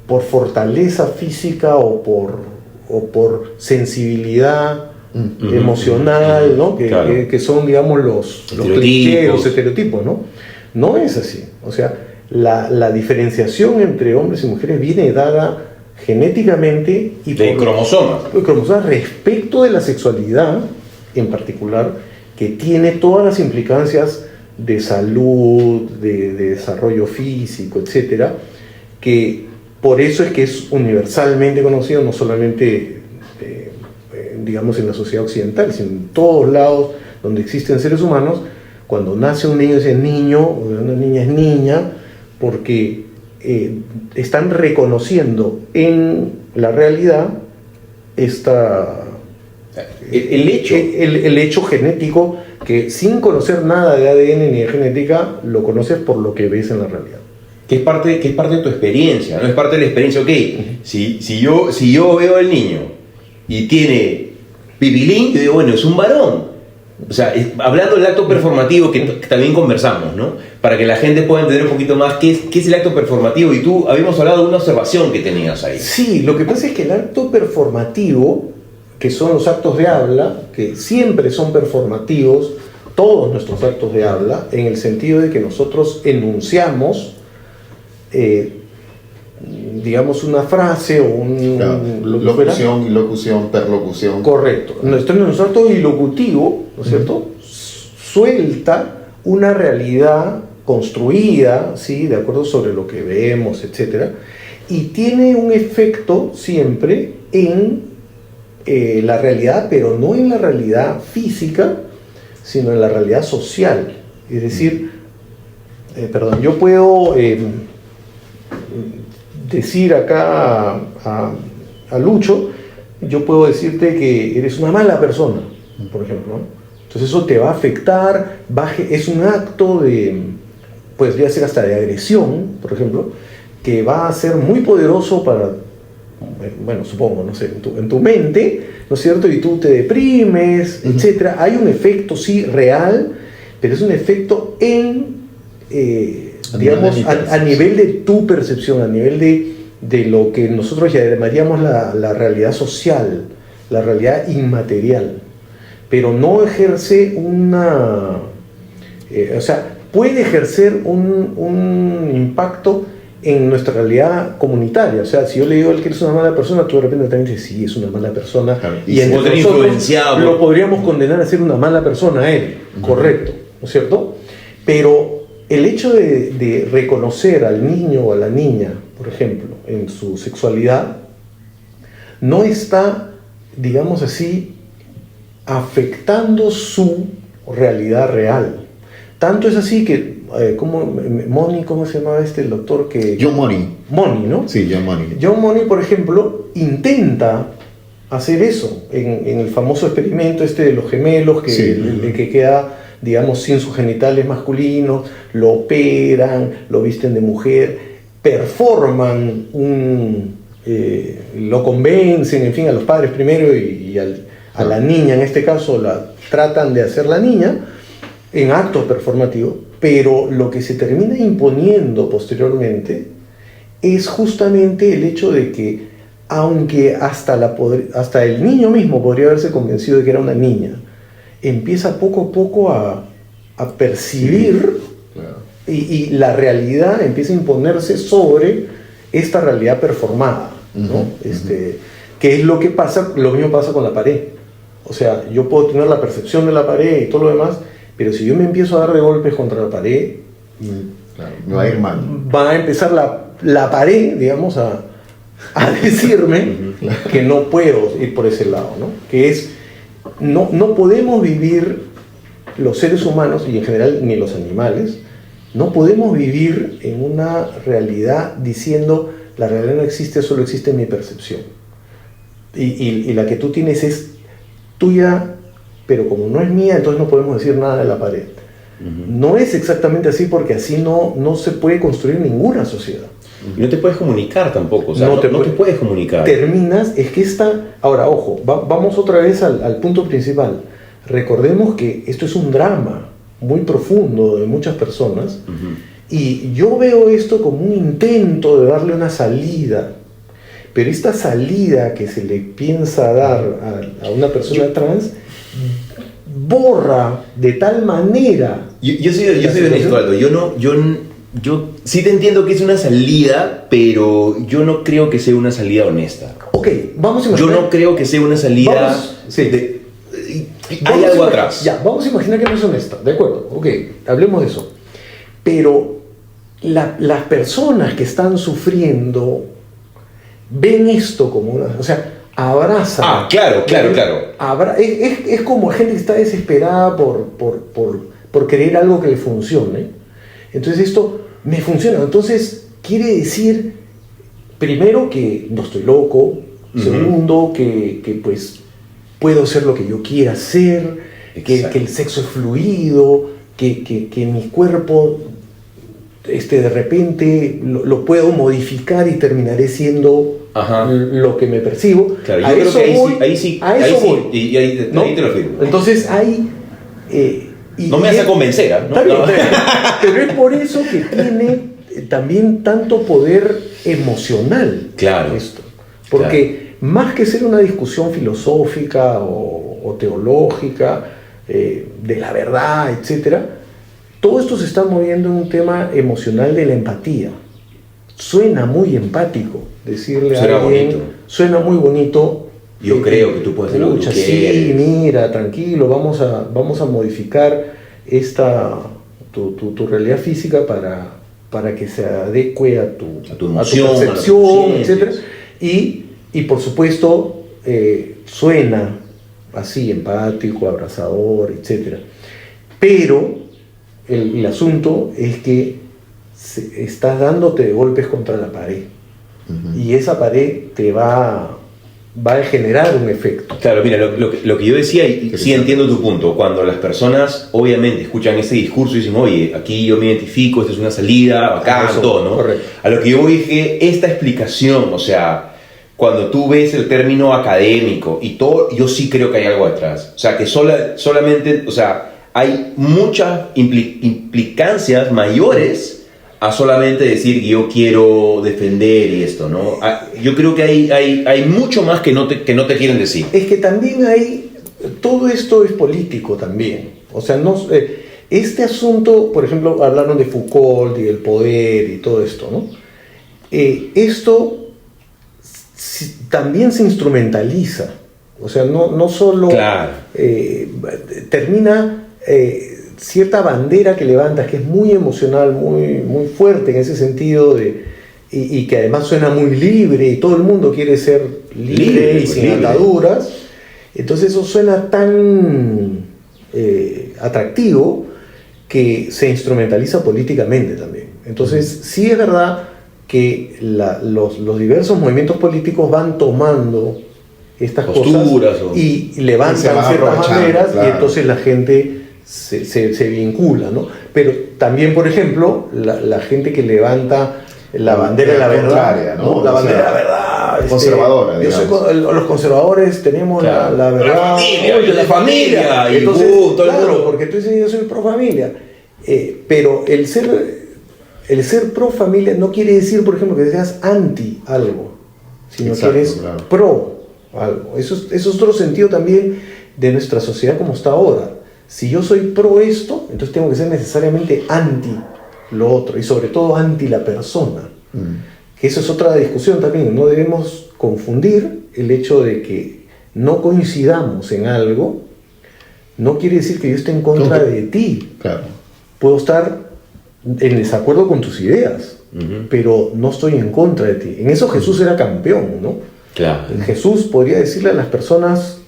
por fortaleza física o por sensibilidad emocional, ¿no? Que son, digamos, los clichés, los estereotipos, ¿no? No es así. O sea, la diferenciación entre hombres y mujeres viene dada genéticamente y de cromosomas respecto de la sexualidad en particular, que tiene todas las implicancias de salud, de desarrollo físico, etcétera, que por eso es que es universalmente conocido, no solamente digamos en la sociedad occidental, sino en todos lados donde existen seres humanos. Cuando nace un niño es niño, o una niña es niña, porque están reconociendo en la realidad el hecho genético, que sin conocer nada de ADN ni de genética, lo conoces por lo que ves en la realidad. Que es parte de tu experiencia, ¿no? Es parte de la experiencia. Ok, si yo veo al niño y tiene pipilín, yo digo, bueno, es un varón. O sea, hablando del acto performativo que también conversamos, ¿no? Para que la gente pueda entender un poquito más qué es el acto performativo. Y tú habíamos hablado de una observación que tenías ahí. Sí, lo que pasa es que el acto performativo, que son los actos de habla, que siempre son performativos, todos nuestros actos de habla, en el sentido de que nosotros enunciamos, digamos, una frase o locución, perlocución. Correcto. Nuestro acto ilocutivo, ¿no es cierto?, suelta una realidad construida, ¿sí?, de acuerdo sobre lo que vemos, etc. Y tiene un efecto siempre en la realidad, pero no en la realidad física, sino en la realidad social. Es decir, yo puedo decir acá a Lucho, yo puedo decirte que eres una mala persona, por ejemplo, ¿no? Entonces eso te va a afectar, es un acto podría ser hasta de agresión, por ejemplo, que va a ser muy poderoso para, bueno, supongo, no sé, en tu mente, ¿no es cierto? Y tú te deprimes, etcétera. Hay un efecto, sí, real, pero es un efecto digamos, a nivel de tu percepción, a nivel de lo que nosotros llamaríamos la realidad social, la realidad inmaterial, pero no ejerce o sea, puede ejercer un impacto en nuestra realidad comunitaria. O sea, si yo le digo a él que eres una mala persona, tú de repente también dices, sí, es una mala persona, claro, y entre nosotros lo podríamos condenar a ser una mala persona a él, correcto, ¿no es cierto? Pero el hecho de reconocer al niño o a la niña, por ejemplo, en su sexualidad, no está, digamos así, afectando su realidad real. Tanto es así que, ¿cómo se llamaba el doctor? John Money. Money, ¿no? Sí, John Money. John Money, por ejemplo, intenta hacer eso en el famoso experimento de los gemelos, que queda, digamos, sin sus genitales masculinos, lo operan, lo visten de mujer, performan lo convencen, en fin, a los padres primero y a la niña, en este caso, la tratan de hacer la niña en actos performativos, pero lo que se termina imponiendo posteriormente es justamente el hecho de que, aunque hasta el niño mismo podría haberse convencido de que era una niña, empieza poco a poco a percibir, Claro. y la realidad empieza a imponerse sobre esta realidad performada, ¿no? Que es lo que pasa, lo mismo pasa con la pared. O sea, yo puedo tener la percepción de la pared y todo lo demás, pero si yo me empiezo a dar de golpes contra la pared, Claro, me va a ir mal. va a empezar la pared, digamos, a decirme que no puedo ir por ese lado, ¿no? Que es, no podemos vivir, los seres humanos y en general ni los animales, no podemos vivir en una realidad diciendo la realidad no existe, solo existe mi percepción. Y la que tú tienes es tuya, pero como no es mía, entonces no podemos decir nada de la pared. No es exactamente así, porque así no se puede construir ninguna sociedad. Y no te puedes comunicar tampoco, o sea, No no te te puedes comunicar. Terminas, es que ahora ojo, vamos otra vez al punto principal. Recordemos que esto es un drama muy profundo de muchas personas, y yo veo esto como un intento de darle una salida, pero esta salida que se le piensa dar a una persona trans borra de tal manera. Yo soy honesto, Aldo. Yo sí te entiendo que es una salida, pero yo no creo que sea una salida honesta. Ok, vamos a imaginar. Yo no creo que sea una salida Vamos, sí. Hay algo atrás. Ya, vamos a imaginar que no es honesta, de acuerdo, ok, hablemos de eso. Pero las personas que están sufriendo ven esto como una... O sea, abrazan. Ah, claro. Es como gente que está desesperada por querer algo que le funcione. Entonces esto me funciona. Entonces quiere decir, primero, que no estoy loco. Segundo, que pues puedo hacer lo que yo quiera hacer, que el sexo es fluido, que mi cuerpo de repente lo puedo modificar y terminaré siendo lo que me percibo. Claro, yo creo que ahí sí. Y ahí te lo firmo. Entonces hay... no me hace convencer, ¿no? Está bien, pero es por eso que tiene también tanto poder emocional. Claro. Esto. Porque más que ser una discusión filosófica o teológica de la verdad, etcétera, todo esto se está moviendo en un tema emocional de la empatía. Suena muy empático decirle a alguien, bonito. Suena muy bonito. Yo creo que tú puedes hacer lo que tú quieres. Sí, mira, tranquilo, vamos a modificar tu realidad física para que se adecue a tu emoción, percepción, etc. Y por supuesto, suena así, empático, abrazador, etc. Pero el asunto es que estás dándote de golpes contra la pared. Y esa pared te va a generar un efecto. Claro, mira, lo que yo decía, y sí entiendo tu punto, cuando las personas obviamente escuchan ese discurso y dicen, oye, aquí yo me identifico, esta es una salida, bacán, todo, ¿no? Correcto. A lo que yo voy es que esta explicación, o sea, cuando tú ves el término académico y todo, yo sí creo que hay algo detrás. O sea, que solamente, o sea, hay muchas implicancias mayores a solamente decir que yo quiero defender y esto, ¿no? Yo creo que hay mucho más que no te quieren decir. Es que también todo esto es político también. O sea, este asunto, por ejemplo, hablaron de Foucault y del poder y todo esto, ¿no? Esto también se instrumentaliza. O sea, no solo termina... cierta bandera que levantas, que es muy emocional, muy fuerte en ese sentido, y que además suena muy libre, y todo el mundo quiere ser libre y sin ataduras. Entonces eso suena tan atractivo que se instrumentaliza políticamente también. Entonces sí es verdad que los diversos movimientos políticos van tomando estas posturas cosas y levantan ciertas banderas, claro. Y entonces la gente se vincula, ¿no? Pero también, por ejemplo, la gente que levanta la bandera de la verdad, ¿no? La bandera de la verdad, conservadora, yo soy digamos. los conservadores tenemos Claro. la verdad. La familia, Oye, yo de familia, y Entonces, todo el claro, mundo. porque tú dices yo soy pro familia. Pero el ser pro familia no quiere decir, por ejemplo, que seas anti algo, sino Exacto, que eres claro. pro algo. Eso es otro sentido también de nuestra sociedad como está ahora. Si yo soy pro esto, entonces tengo que ser necesariamente anti lo otro, y sobre todo anti la persona. Que eso es otra discusión también. No debemos confundir el hecho de que no coincidamos en algo, no quiere decir que yo esté en contra No. de ti. Claro. Puedo estar en desacuerdo con tus ideas, pero no estoy en contra de ti. En eso Jesús era campeón, ¿no? Claro. Jesús podría decirle a las personas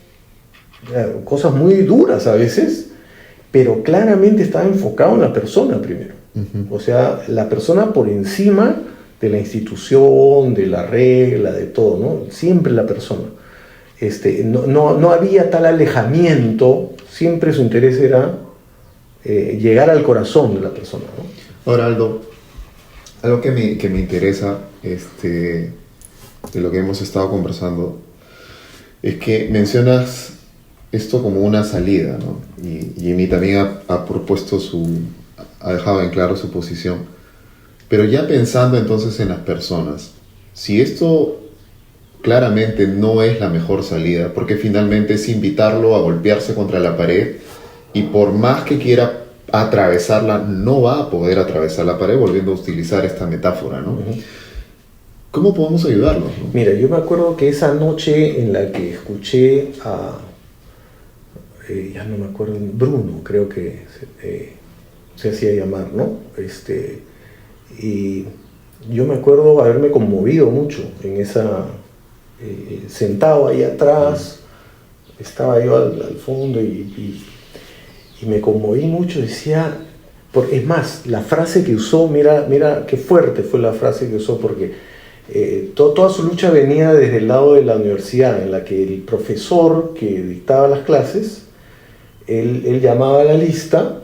cosas muy duras a veces, pero claramente estaba enfocado en la persona primero. O sea, la persona por encima de la institución, de la regla, de todo, ¿no? Siempre la persona. No había tal alejamiento, siempre su interés era llegar al corazón de la persona, ¿no? Ahora, Aldo, algo que me interesa de lo que hemos estado conversando es que mencionas esto como una salida, ¿no? Y Jimmy también ha dejado en claro su posición. Pero ya pensando entonces en las personas, si esto claramente no es la mejor salida, porque finalmente es invitarlo a golpearse contra la pared, y por más que quiera atravesarla, no va a poder atravesar la pared, volviendo a utilizar esta metáfora, ¿no? ¿Cómo podemos ayudarlo, no? Mira, yo me acuerdo que esa noche en la que escuché a, ya no me acuerdo, Bruno, creo que se hacía llamar, ¿no? Y yo me acuerdo haberme conmovido mucho en esa, sentado ahí atrás, estaba yo al fondo y me conmoví mucho, decía, es más, la frase que usó, mira qué fuerte fue la frase que usó, porque toda su lucha venía desde el lado de la universidad, en la que el profesor que dictaba las clases, él llamaba a la lista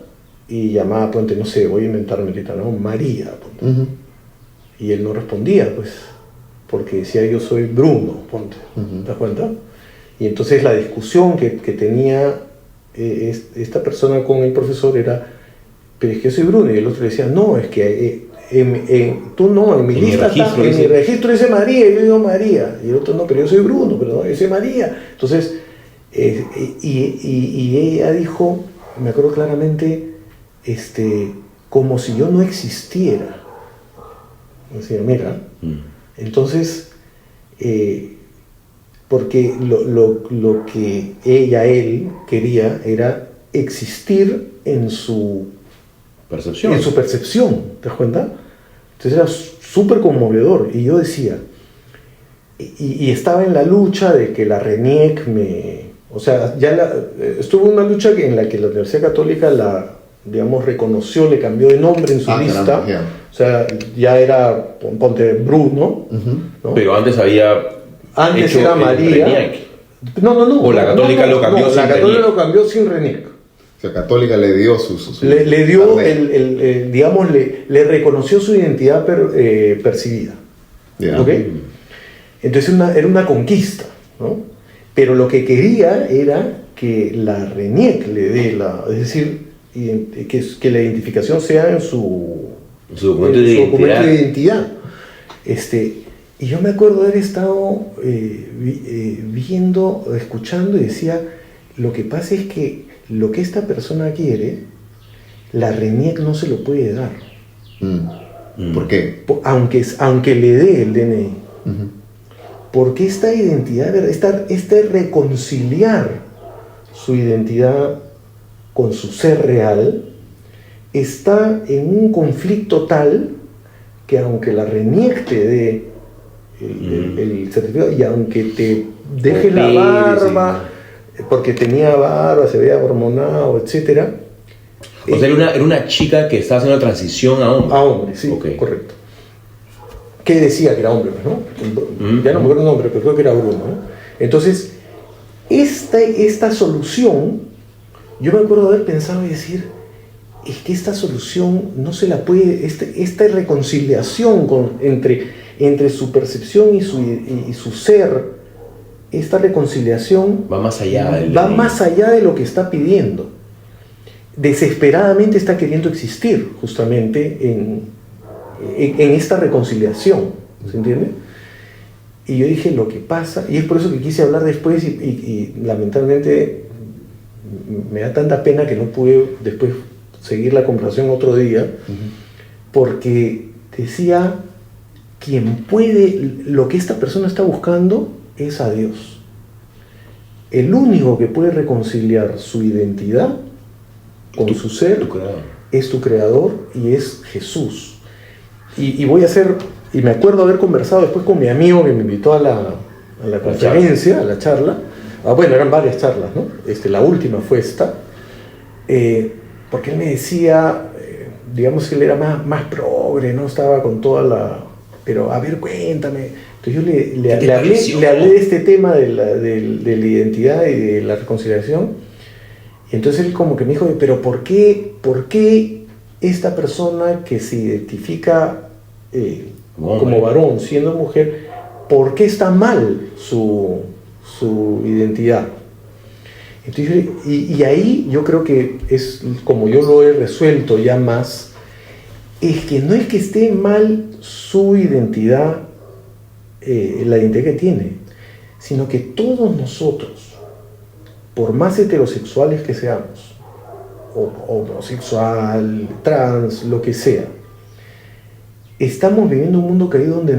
y llamaba, ponte, no sé, voy a inventarme ahorita, ¿no? María, ponte. Y él no respondía, pues, porque decía yo soy Bruno, ponte, ¿te das cuenta? Y entonces la discusión que tenía esta persona con el profesor era, pero es que yo soy Bruno, y el otro le decía, no, es que tú no, en mi lista está, en mi registro dice María, y yo digo María, y el otro no, pero yo soy Bruno, pero no, yo soy María. Entonces, y ella dijo, me acuerdo claramente, como si yo no existiera. Decía, mira, entonces, porque lo que él quería era existir en su percepción, ¿te das cuenta? Entonces era súper conmovedor, y yo decía, y estaba en la lucha de que la RENIEC o sea, estuvo en una lucha en la que la Universidad Católica reconoció, le cambió de nombre en su lista. Caramba, yeah. O sea, ya era, ponte Bruno, ¿no? Pero antes Antes era María. RENIEC. No. O la Católica lo cambió sin la Católica RENIEC. lo cambió sin RENIEC. O sea, Católica le dio su Le dio, le reconoció su identidad percibida. Yeah. ¿Ok? Entonces era una conquista, ¿no? Pero lo que quería era que la RENIEC le dé es decir, que la identificación sea en su documento de identidad. Y yo me acuerdo de haber estado viendo, escuchando, y decía, lo que pasa es que lo que esta persona quiere, la RENIEC no se lo puede dar. ¿Por qué? Aunque le dé el DNI. Porque esta identidad, este reconciliar su identidad con su ser real, está en un conflicto tal que aunque la RENIEC te dé el certificado, y aunque te deje la barba, porque tenía barba, se veía hormonado, etc. O sea, era una chica que estaba haciendo transición a hombre. A hombre, sí, Okay. correcto. Que decía que era hombre, ¿no? Ya no me acuerdo el nombre, pero creo que era Bruno, ¿no? Entonces, esta solución, yo me acuerdo de haber pensado y decir, es que esta solución no se la puede, esta reconciliación entre entre su percepción y su ser, esta reconciliación Va más allá más allá de lo que está pidiendo. Desesperadamente está queriendo existir justamente en esta reconciliación, ¿se entiende? Y yo dije, lo que pasa, y es por eso que quise hablar después y lamentablemente me da tanta pena que no pude después seguir la conversación otro día, porque decía, quien puede, lo que esta persona está buscando es a Dios. El único que puede reconciliar su identidad con su ser es tu creador y es Jesús. Y voy a hacer, y me acuerdo haber conversado después con mi amigo que me invitó a la conferencia, a la charla. Bueno, eran varias charlas, ¿no? La última fue esta, porque él me decía, digamos que él era más progre, ¿no? Estaba con toda la... Pero, a ver, cuéntame. Entonces yo le hablé de este tema de la identidad y de la reconciliación. Y entonces él como que me dijo, pero ¿por qué esta persona que se identifica como varón siendo mujer, por qué está mal su identidad? Entonces, y ahí yo creo que es como yo lo he resuelto ya más, es que no es que esté mal su identidad, la identidad que tiene, sino que todos nosotros, por más heterosexuales que seamos, o homosexual, trans, lo que sea, estamos viviendo un mundo caído donde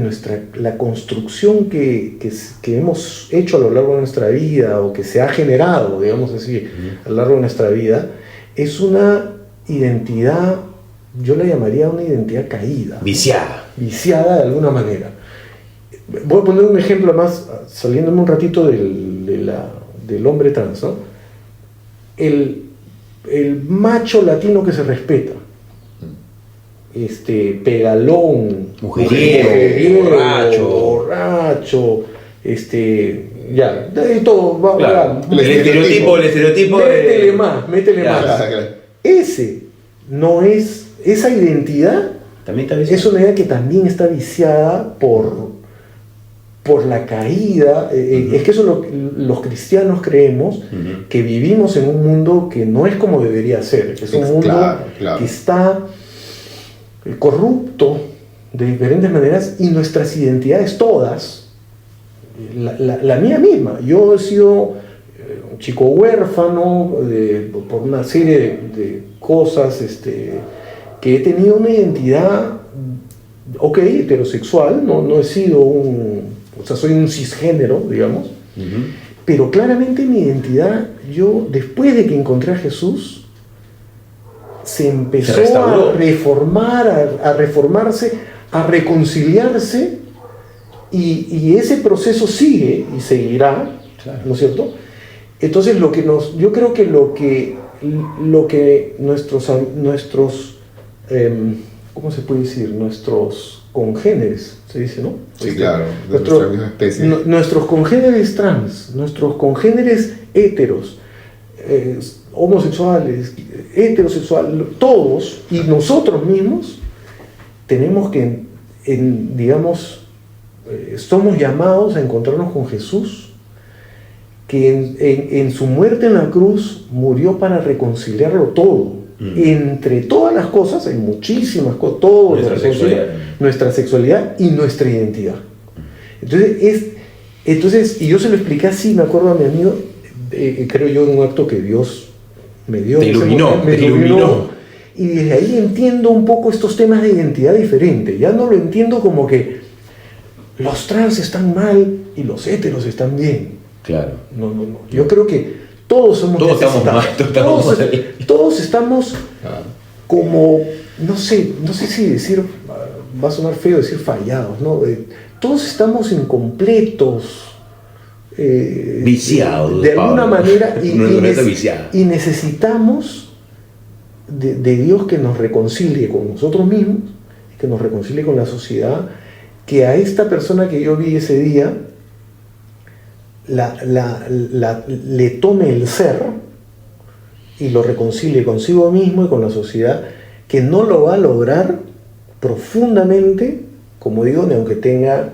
la construcción que hemos hecho a lo largo de nuestra vida, o que se ha generado, digamos así, a lo largo de nuestra vida, es una identidad, yo la llamaría una identidad caída. Viciada de alguna manera. Voy a poner un ejemplo más, saliéndome un ratito del hombre trans, ¿no? El macho latino que se respeta, pegalón, mujeriego, borracho, ya, de todo, claro. El estereotipo métele más. Claro. Ese no es, esa identidad también está viciada. es una idea que también está viciada por la caída. Es que eso los cristianos creemos, que vivimos en un mundo que no es como debería ser, que es un mundo que está corrupto de diferentes maneras, y nuestras identidades todas, la mía misma, yo he sido un chico huérfano por una serie de cosas, que he tenido una identidad, heterosexual, no he sido soy un cisgénero, digamos, pero claramente mi identidad, yo después de que encontré a Jesús, se empezó a reformar, a reformarse, a reconciliarse, y ese proceso sigue y seguirá, claro, ¿no es cierto? Entonces yo creo que lo que nuestros ¿cómo se puede decir? Nuestros congéneres, se dice, ¿no? Sí, claro, de nuestra misma especie. Nuestros congéneres trans, nuestros congéneres heteros, homosexuales, heterosexuales, todos, y nosotros mismos, tenemos que, somos llamados a encontrarnos con Jesús, que en su muerte en la cruz murió para reconciliarlo todo. Entre todas las cosas, hay muchísimas cosas, todo nuestra sexualidad y nuestra identidad. Entonces, y yo se lo expliqué así, me acuerdo a mi amigo, creo yo, en un acto que Dios me dio. Te iluminó. Y desde ahí entiendo un poco estos temas de identidad diferente. Ya no lo entiendo como que los trans están mal y los heteros están bien. Claro. No. Yo creo que todos somos necesitados. Todos estamos como, no sé si decir, va a sonar feo decir fallados, ¿no? Todos estamos incompletos, viciados, de alguna manera, y necesitamos de Dios que nos reconcilie con nosotros mismos, que nos reconcilie con la sociedad, que a esta persona que yo vi ese día le tome el ser y lo reconcilie consigo mismo y con la sociedad, que no lo va a lograr profundamente como digo, ni aunque tenga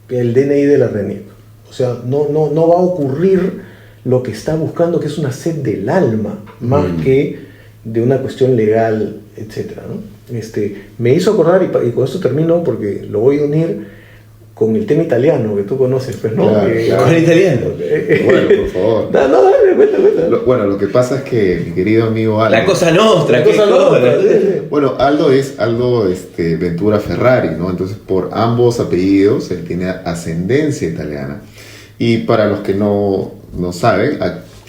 el DNI de la RENIEC. O sea, no va a ocurrir lo que está buscando, que es una sed del alma, más que de una cuestión legal, etcétera, ¿no? Me hizo acordar, y con esto termino porque lo voy a unir con el tema italiano que tú conoces, pues, ¿no? Claro, claro. ¿Con el italiano? Bueno, por favor. No, dale, cuenta. Bueno, lo que pasa es que mi querido amigo Aldo... La cosa nostra, La ¿qué cosa cosa? nostra, sí. Bueno, Aldo es Aldo Ventura Ferrari, ¿no? Entonces, por ambos apellidos, él tiene ascendencia italiana. Y para los que no saben,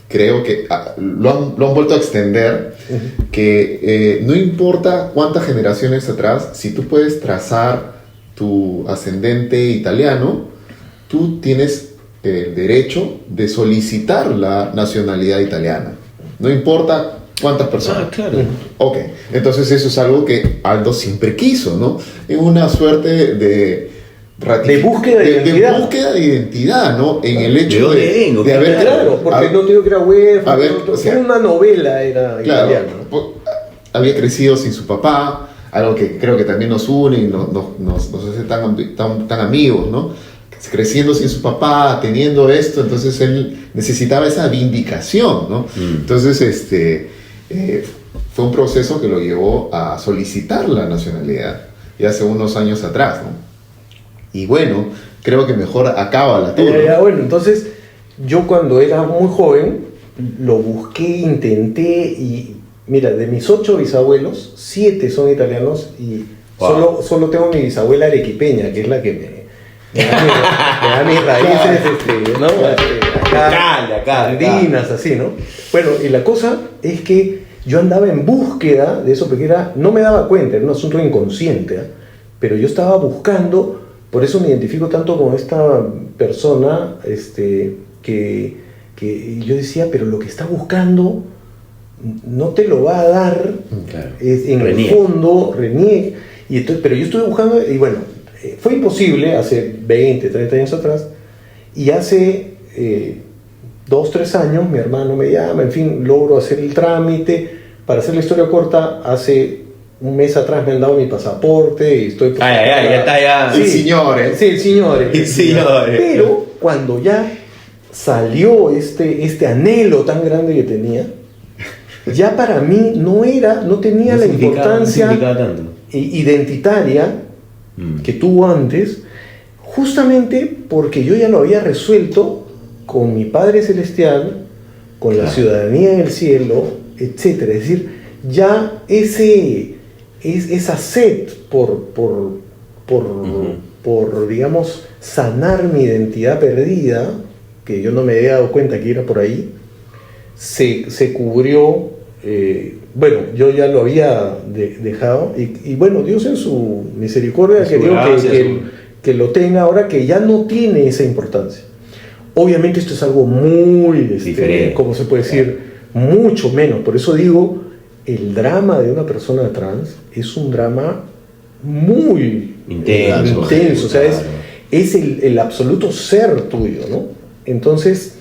creo que lo han vuelto a extender, que no importa cuántas generaciones atrás, si tú puedes trazar tu ascendente italiano, tú tienes el derecho de solicitar la nacionalidad italiana. No importa cuántas personas. Claro. Ok, entonces eso es algo que Aldo siempre quiso, ¿no? Es una suerte de búsqueda de identidad. De búsqueda de identidad, ¿no? En el hecho ¿De dónde vengo? de haber... Claro, porque no tengo que ir a huérfano. a ver, o sea, una novela era claro, italiana, ¿no? había crecido sin su papá, algo que creo que también nos une y nos hace tan amigos, ¿no? Creciendo sin su papá, teniendo esto, entonces él necesitaba esa vindicación, ¿no? Entonces, fue un proceso que lo llevó a solicitar la nacionalidad, ya hace unos años atrás, ¿no? Y bueno, creo que mejor acaba la tour, ¿no? Bueno, entonces, yo cuando era muy joven, lo busqué, intenté, y mira, de mis 8 bisabuelos, 7 son italianos, y solo tengo mi bisabuela arequipeña, que es la que me da mis raíces, ¿no? Acá, andinas, así, ¿no? Bueno, y la cosa es que yo andaba en búsqueda de eso, porque no me daba cuenta, era un asunto inconsciente, ¿eh? Pero yo estaba buscando, por eso me identifico tanto con esta persona, que yo decía, pero lo que está buscando no te lo va a dar, Claro. en RENIEC. el fondo, RENIEC, y entonces, pero yo estuve buscando, y bueno, fue imposible hace 20, 30 años atrás, y hace 2, 3 años mi hermano me llama, en fin, logro hacer el trámite. Para hacer la historia corta, hace un mes atrás me han dado mi pasaporte y estoy... Ya está, ya. Sí, señores. Sí, señores. Señores. Pero cuando ya salió este anhelo tan grande que tenía, ya para mí no tenía la importancia tanto. identitaria que tuvo antes, justamente porque yo ya lo había resuelto con mi Padre Celestial, con la ciudadanía en el cielo, etc. Es decir, ya esa sed por digamos, sanar mi identidad perdida, que yo no me había dado cuenta que era por ahí, se cubrió. Bueno, yo ya lo había dejado, y bueno, Dios en su misericordia quería que lo tenga ahora, que ya no tiene esa importancia. Obviamente esto es algo muy diferente, ¿cómo se puede decir? Mucho menos. Por eso digo, el drama de una persona trans es un drama muy intenso. O sea, Claro. es el absoluto ser tuyo, ¿no? Entonces,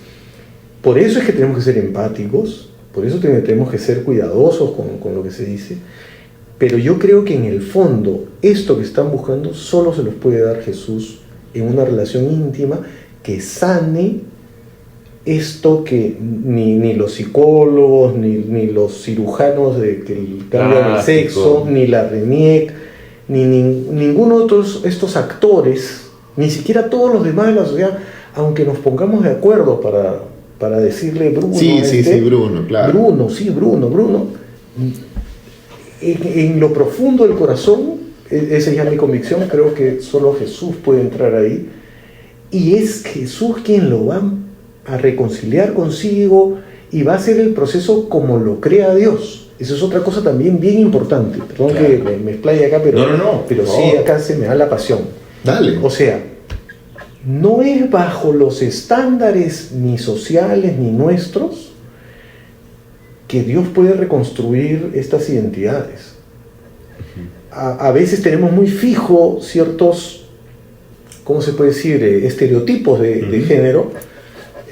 por eso es que tenemos que ser empáticos, por eso tenemos que ser cuidadosos con lo que se dice, pero yo creo que en el fondo, esto que están buscando solo se los puede dar Jesús en una relación íntima que sane esto que ni los psicólogos, ni los cirujanos del cambio del sexo, ni la RENIEC, ni ninguno de estos actores, ni siquiera todos los demás de la sociedad, aunque nos pongamos de acuerdo para decirle Bruno. Sí, Bruno, claro. Bruno. En lo profundo del corazón, esa es ya mi convicción, creo que solo Jesús puede entrar ahí, y es Jesús quien lo va a reconciliar consigo y va a hacer el proceso como lo crea Dios. Eso es otra cosa también bien importante. Perdón, claro, que me explaye acá, pero, pero sí, acá se me da la pasión. Dale. O sea, no es bajo los estándares ni sociales ni nuestros que Dios puede reconstruir estas identidades. A veces tenemos muy fijo ciertos, ¿cómo se puede decir?, estereotipos de género,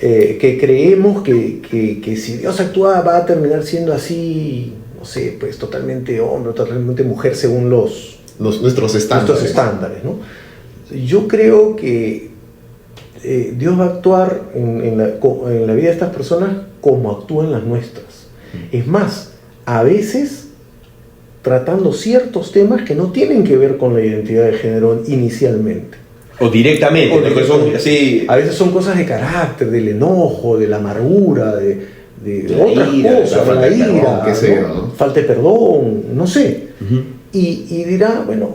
que creemos que si Dios actúa va a terminar siendo así, no sé, pues totalmente hombre, totalmente mujer según los nuestros estándares. Nuestros estándares, ¿no? Yo creo que Dios va a actuar en la vida de estas personas como actúa en las nuestras. Es más, a veces tratando ciertos temas que no tienen que ver con la identidad de género inicialmente. O directamente, O ¿no? Que directamente. son así. A veces son cosas de carácter, del enojo, de la amargura, de La otras ira, cosas, la falta la de perdón, ira, qué sé yo, ¿no? ¿no? Falta de perdón, no sé. Ujú. Y dirá, bueno,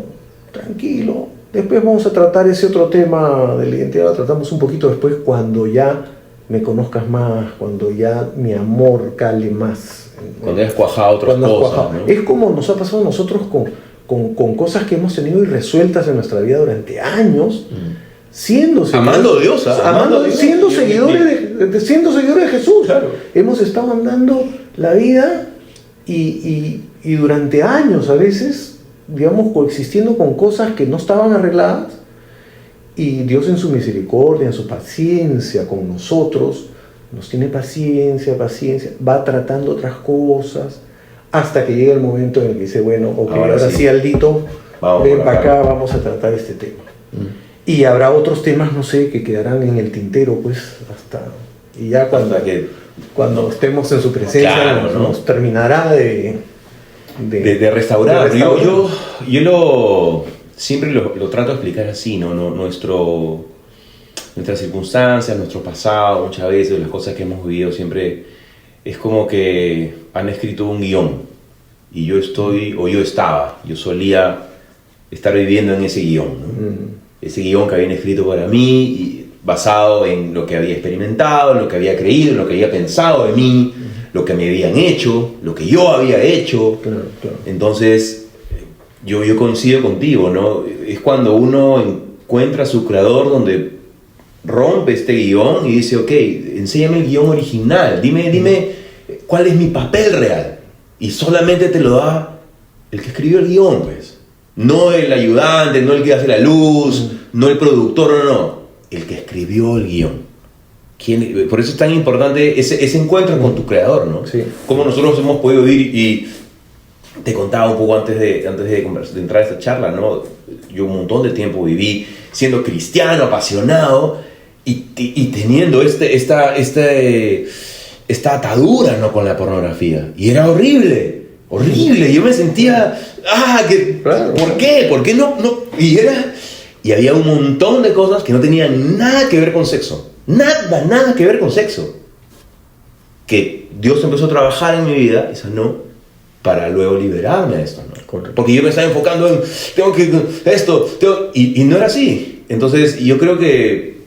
tranquilo, después vamos a tratar ese otro tema de la identidad, lo tratamos un poquito después cuando ya me conozcas más, cuando ya mi amor cale más. Cuando hayas cuajado otras Cuando has cosas, cuajado. ¿no? Es como nos ha pasado a nosotros con cosas que hemos tenido irresueltas en nuestra vida durante años, siendo Amando a Dios, ¿ah? Amando a Dios. siendo Yo- seguidores siendo seguidores de Jesús. Claro. Hemos estado andando la vida y durante años a veces, digamos, coexistiendo con cosas que no estaban arregladas, y Dios en su misericordia, en su paciencia con nosotros, nos tiene paciencia, va tratando otras cosas, hasta que llega el momento en el que dice, bueno, ok, Ahora ahora sí. sí, Aldito, Vamos ven por para acá. acá, vamos a tratar este tema. Y habrá otros temas, no sé, que quedarán en el tintero, pues, y ya cuando estemos en su presencia, Claro, ¿no? nos terminará de restaurar. de Yo siempre lo trato de explicar así, ¿no? Nuestras circunstancias, nuestro pasado, muchas veces las cosas que hemos vivido siempre es como que han escrito un guión y yo solía estar viviendo en ese guión, ¿no? Ese guión que habían escrito para mí, y basado en lo que había experimentado, en lo que había creído, en lo que había pensado de mí, lo que me habían hecho, lo que yo había hecho. Claro. Entonces, yo coincido contigo, ¿no? Es cuando uno encuentra a su creador donde rompe este guión y dice, ok, enséñame el guión original, dime cuál es mi papel real. Y solamente te lo da el que escribió el guión, pues. No el ayudante, no el que hace la luz, no el productor, no. El que escribió el guión. Por eso es tan importante ese encuentro con tu creador, ¿no? Sí. Como nosotros hemos podido vivir, y te contaba un poco antes de entrar a esta charla, ¿no? Yo un montón de tiempo viví siendo cristiano, apasionado, y teniendo esta atadura, ¿no? Con la pornografía. Y era horrible. Yo me sentía, Claro. ¿por qué? ¿Por qué no? Y había un montón de cosas que no tenían nada que ver con sexo. Nada que ver con sexo. Que Dios empezó a trabajar en mi vida y sanó para luego liberarme de esto, ¿no? Correcto. Porque yo me estaba enfocando en, y no era así. Entonces, yo creo que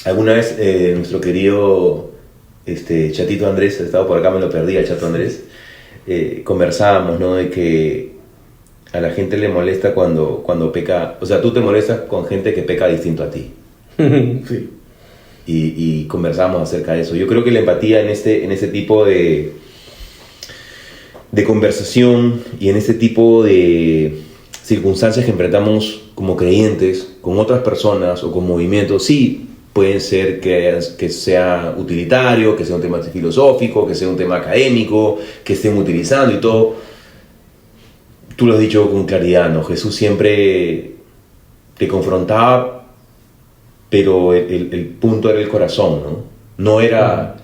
alguna vez nuestro querido Chatito Andrés, ha estado por acá, me lo perdí, el Chato Andrés, conversábamos, ¿no? De que a la gente le molesta cuando peca, o sea, tú te molestas con gente que peca distinto a ti. Sí. Y conversamos acerca de eso. Yo creo que la empatía en este tipo de conversación y en este tipo de circunstancias que enfrentamos como creyentes con otras personas o con movimientos, sí pueden ser que sea utilitario, que sea un tema filosófico, que sea un tema académico, que estén utilizando y todo. Tú lo has dicho con claridad, ¿no? Jesús siempre te confrontaba, pero el punto era el corazón, ¿no? No era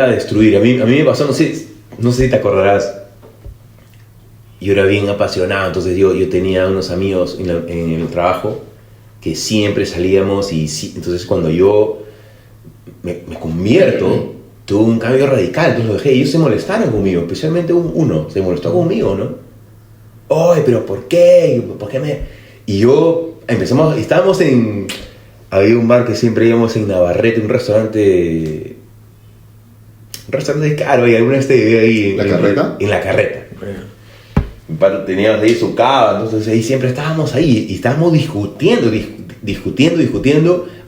destruir. A mí me pasó, no sé si te acordarás, yo era bien apasionado, entonces yo tenía unos amigos en el trabajo que siempre salíamos, entonces cuando yo me convierto, tuve un cambio radical, entonces lo dejé, ellos se molestaron conmigo, especialmente uno, se molestó conmigo, ¿no? Oye, pero ¿por qué? ¿Por qué me...? Y yo había un bar que siempre íbamos en Navarrete, un restaurante caro, y alguna vez te vi ahí. ¿La Carreta? En La Carreta. Mi padre teníamos ahí su cava, entonces ahí siempre estábamos ahí, y estábamos discutiendo,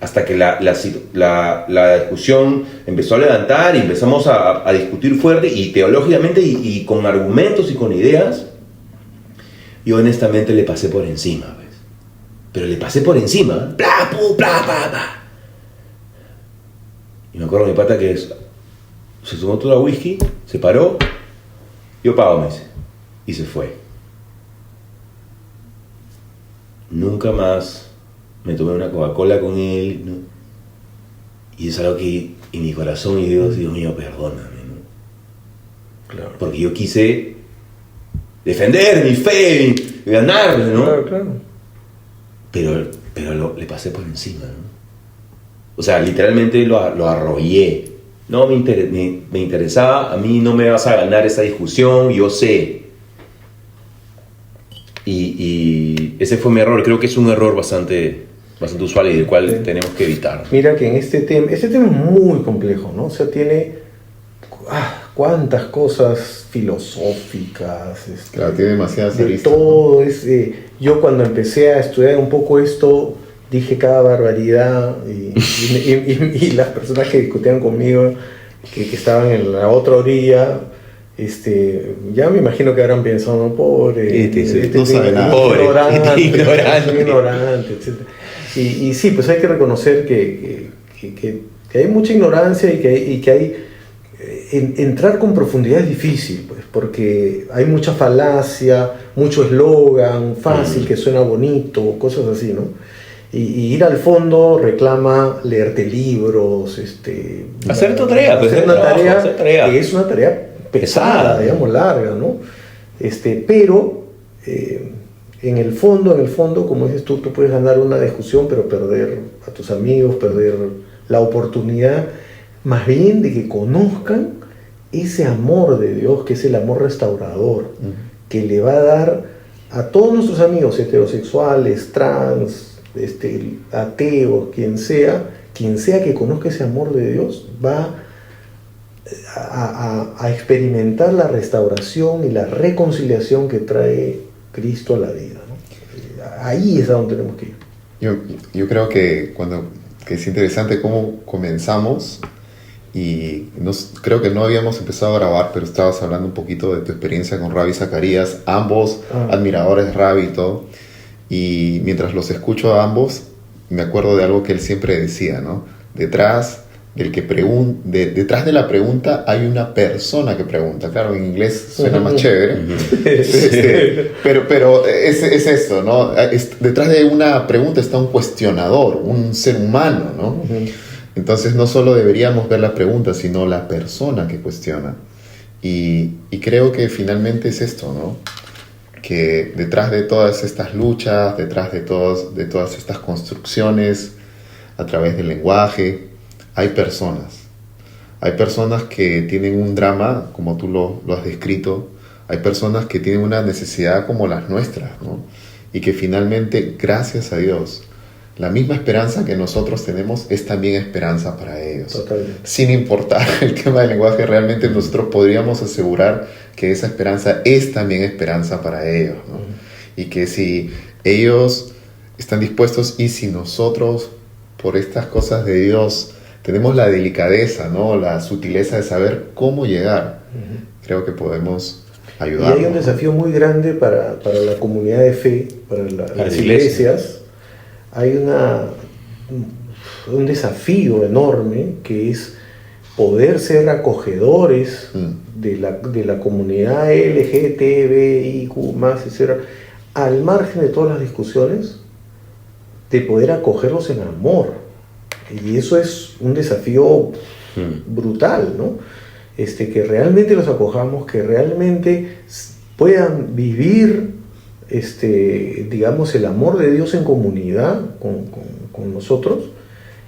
hasta que la discusión empezó a levantar y empezamos a discutir fuerte y teológicamente y con argumentos y con ideas. Yo honestamente le pasé por encima, ¿ves? Pero le pasé por encima, bla, pu, bla, bla, bla. Y me acuerdo mi pata que se tomó toda la whisky, se paró, yo pago, me dice, y se fue. nunca más me tomé una Coca-Cola con él, ¿no? Y es algo que en mi corazón y Dios mío, perdóname, ¿no? Claro. Porque yo quise defender mi fe, ganarle, ¿no? Claro. Pero le pasé por encima, ¿no? O sea, literalmente lo arrollé. No me interesaba, a mí no me vas a ganar esa discusión, yo sé. Y ese fue mi error. Creo que es un error bastante usual y del cual tenemos que evitar. Mira que en este tema es muy complejo, ¿no? O sea, tiene cuántas cosas filosóficas, Claro, tiene demasiadas de aristas, todo. Yo cuando empecé a estudiar un poco esto, dije cada barbaridad y las personas que discutían conmigo, que estaban en la otra orilla, ya me imagino que habrán pensado, no, pobre, no sabe nada. ignorante, etc. Y sí, pues hay que reconocer que hay mucha ignorancia y que hay entrar con profundidad es difícil, pues, porque hay mucha falacia, mucho eslogan fácil que suena bonito, cosas así, ¿no? Y ir al fondo reclama leerte libros, hacer tu tarea, pues, hacer una tarea, hacer tarea. que es una tarea pesada, digamos, larga, ¿no? Pero en el fondo, como dices tú puedes ganar una discusión, pero perder a tus amigos, perder la oportunidad, más bien de que conozcan ese amor de Dios, que es el amor restaurador, que le va a dar a todos nuestros amigos heterosexuales, trans, ateos, quien sea que conozca ese amor de Dios, va a experimentar la restauración y la reconciliación que trae Cristo a la vida, ¿no? Ahí es a donde tenemos que ir. Yo creo que es interesante cómo comenzamos y creo que no habíamos empezado a grabar, pero estabas hablando un poquito de tu experiencia con Rabbi Zacarías, ambos admiradores de Rabbi y todo, y mientras los escucho a ambos me acuerdo de algo que él siempre decía, ¿no? Detrás de la pregunta hay una persona que pregunta. Claro, en inglés suena más chévere. Pero es esto, ¿no? Detrás de una pregunta está un cuestionador, un ser humano, ¿no? Entonces no solo deberíamos ver la pregunta, sino la persona que cuestiona. Y creo que finalmente es esto, ¿no? Que detrás de todas estas luchas, detrás de todas estas construcciones a través del lenguaje, hay personas que tienen un drama, como tú lo has descrito, hay personas que tienen una necesidad como las nuestras, ¿no? Y que finalmente, gracias a Dios, la misma esperanza que nosotros tenemos es también esperanza para ellos. Totalmente. Sin importar el tema del lenguaje, realmente nosotros podríamos asegurar que esa esperanza es también esperanza para ellos, ¿no? Y que si ellos están dispuestos y si nosotros, por estas cosas de Dios, tenemos la delicadeza, ¿no? La sutileza de saber cómo llegar, creo que podemos ayudar. Y hay un desafío muy grande para la comunidad de fe, para las iglesias. Hay un desafío enorme que es poder ser acogedores de la comunidad LGTBIQ+, etc., al margen de todas las discusiones, de poder acogerlos en amor. Y eso es un desafío brutal, ¿no? Que realmente los acojamos, que realmente puedan vivir digamos, el amor de Dios en comunidad con nosotros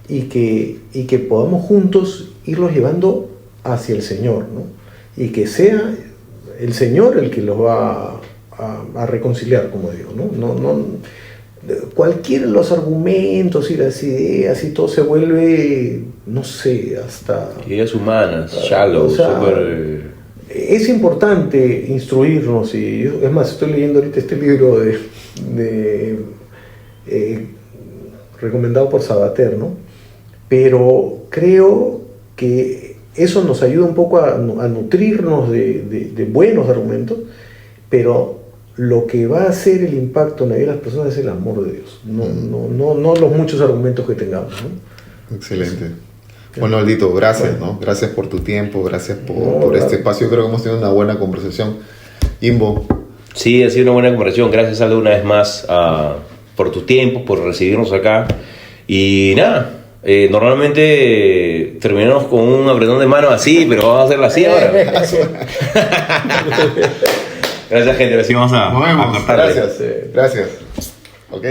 y que podamos juntos irlos llevando hacia el Señor, ¿no? Y que sea el Señor el que los va a reconciliar, como digo, ¿no? Cualquiera de los argumentos y las ideas y todo se vuelve, no sé, hasta... Ideas humanas, shallow, súper... Es importante instruirnos, y es más, estoy leyendo ahorita este libro recomendado por Sabater, ¿no? Pero creo que eso nos ayuda un poco a nutrirnos de buenos argumentos, pero lo que va a hacer el impacto en la vida de las personas es el amor de Dios, no los muchos argumentos que tengamos, ¿no? Excelente. Bueno, Aldito, gracias, ¿no? Gracias por tu tiempo, gracias por este espacio. Creo que hemos tenido una buena conversación. Imbo. Sí, ha sido una buena conversación. Gracias, Aldo, una vez más por tu tiempo, por recibirnos acá. Y nada, normalmente terminamos con un apretón de mano así, pero vamos a hacerlo así ahora. Gracias, gente. Así vamos a Nos vemos. cortarle. Gracias. Ok.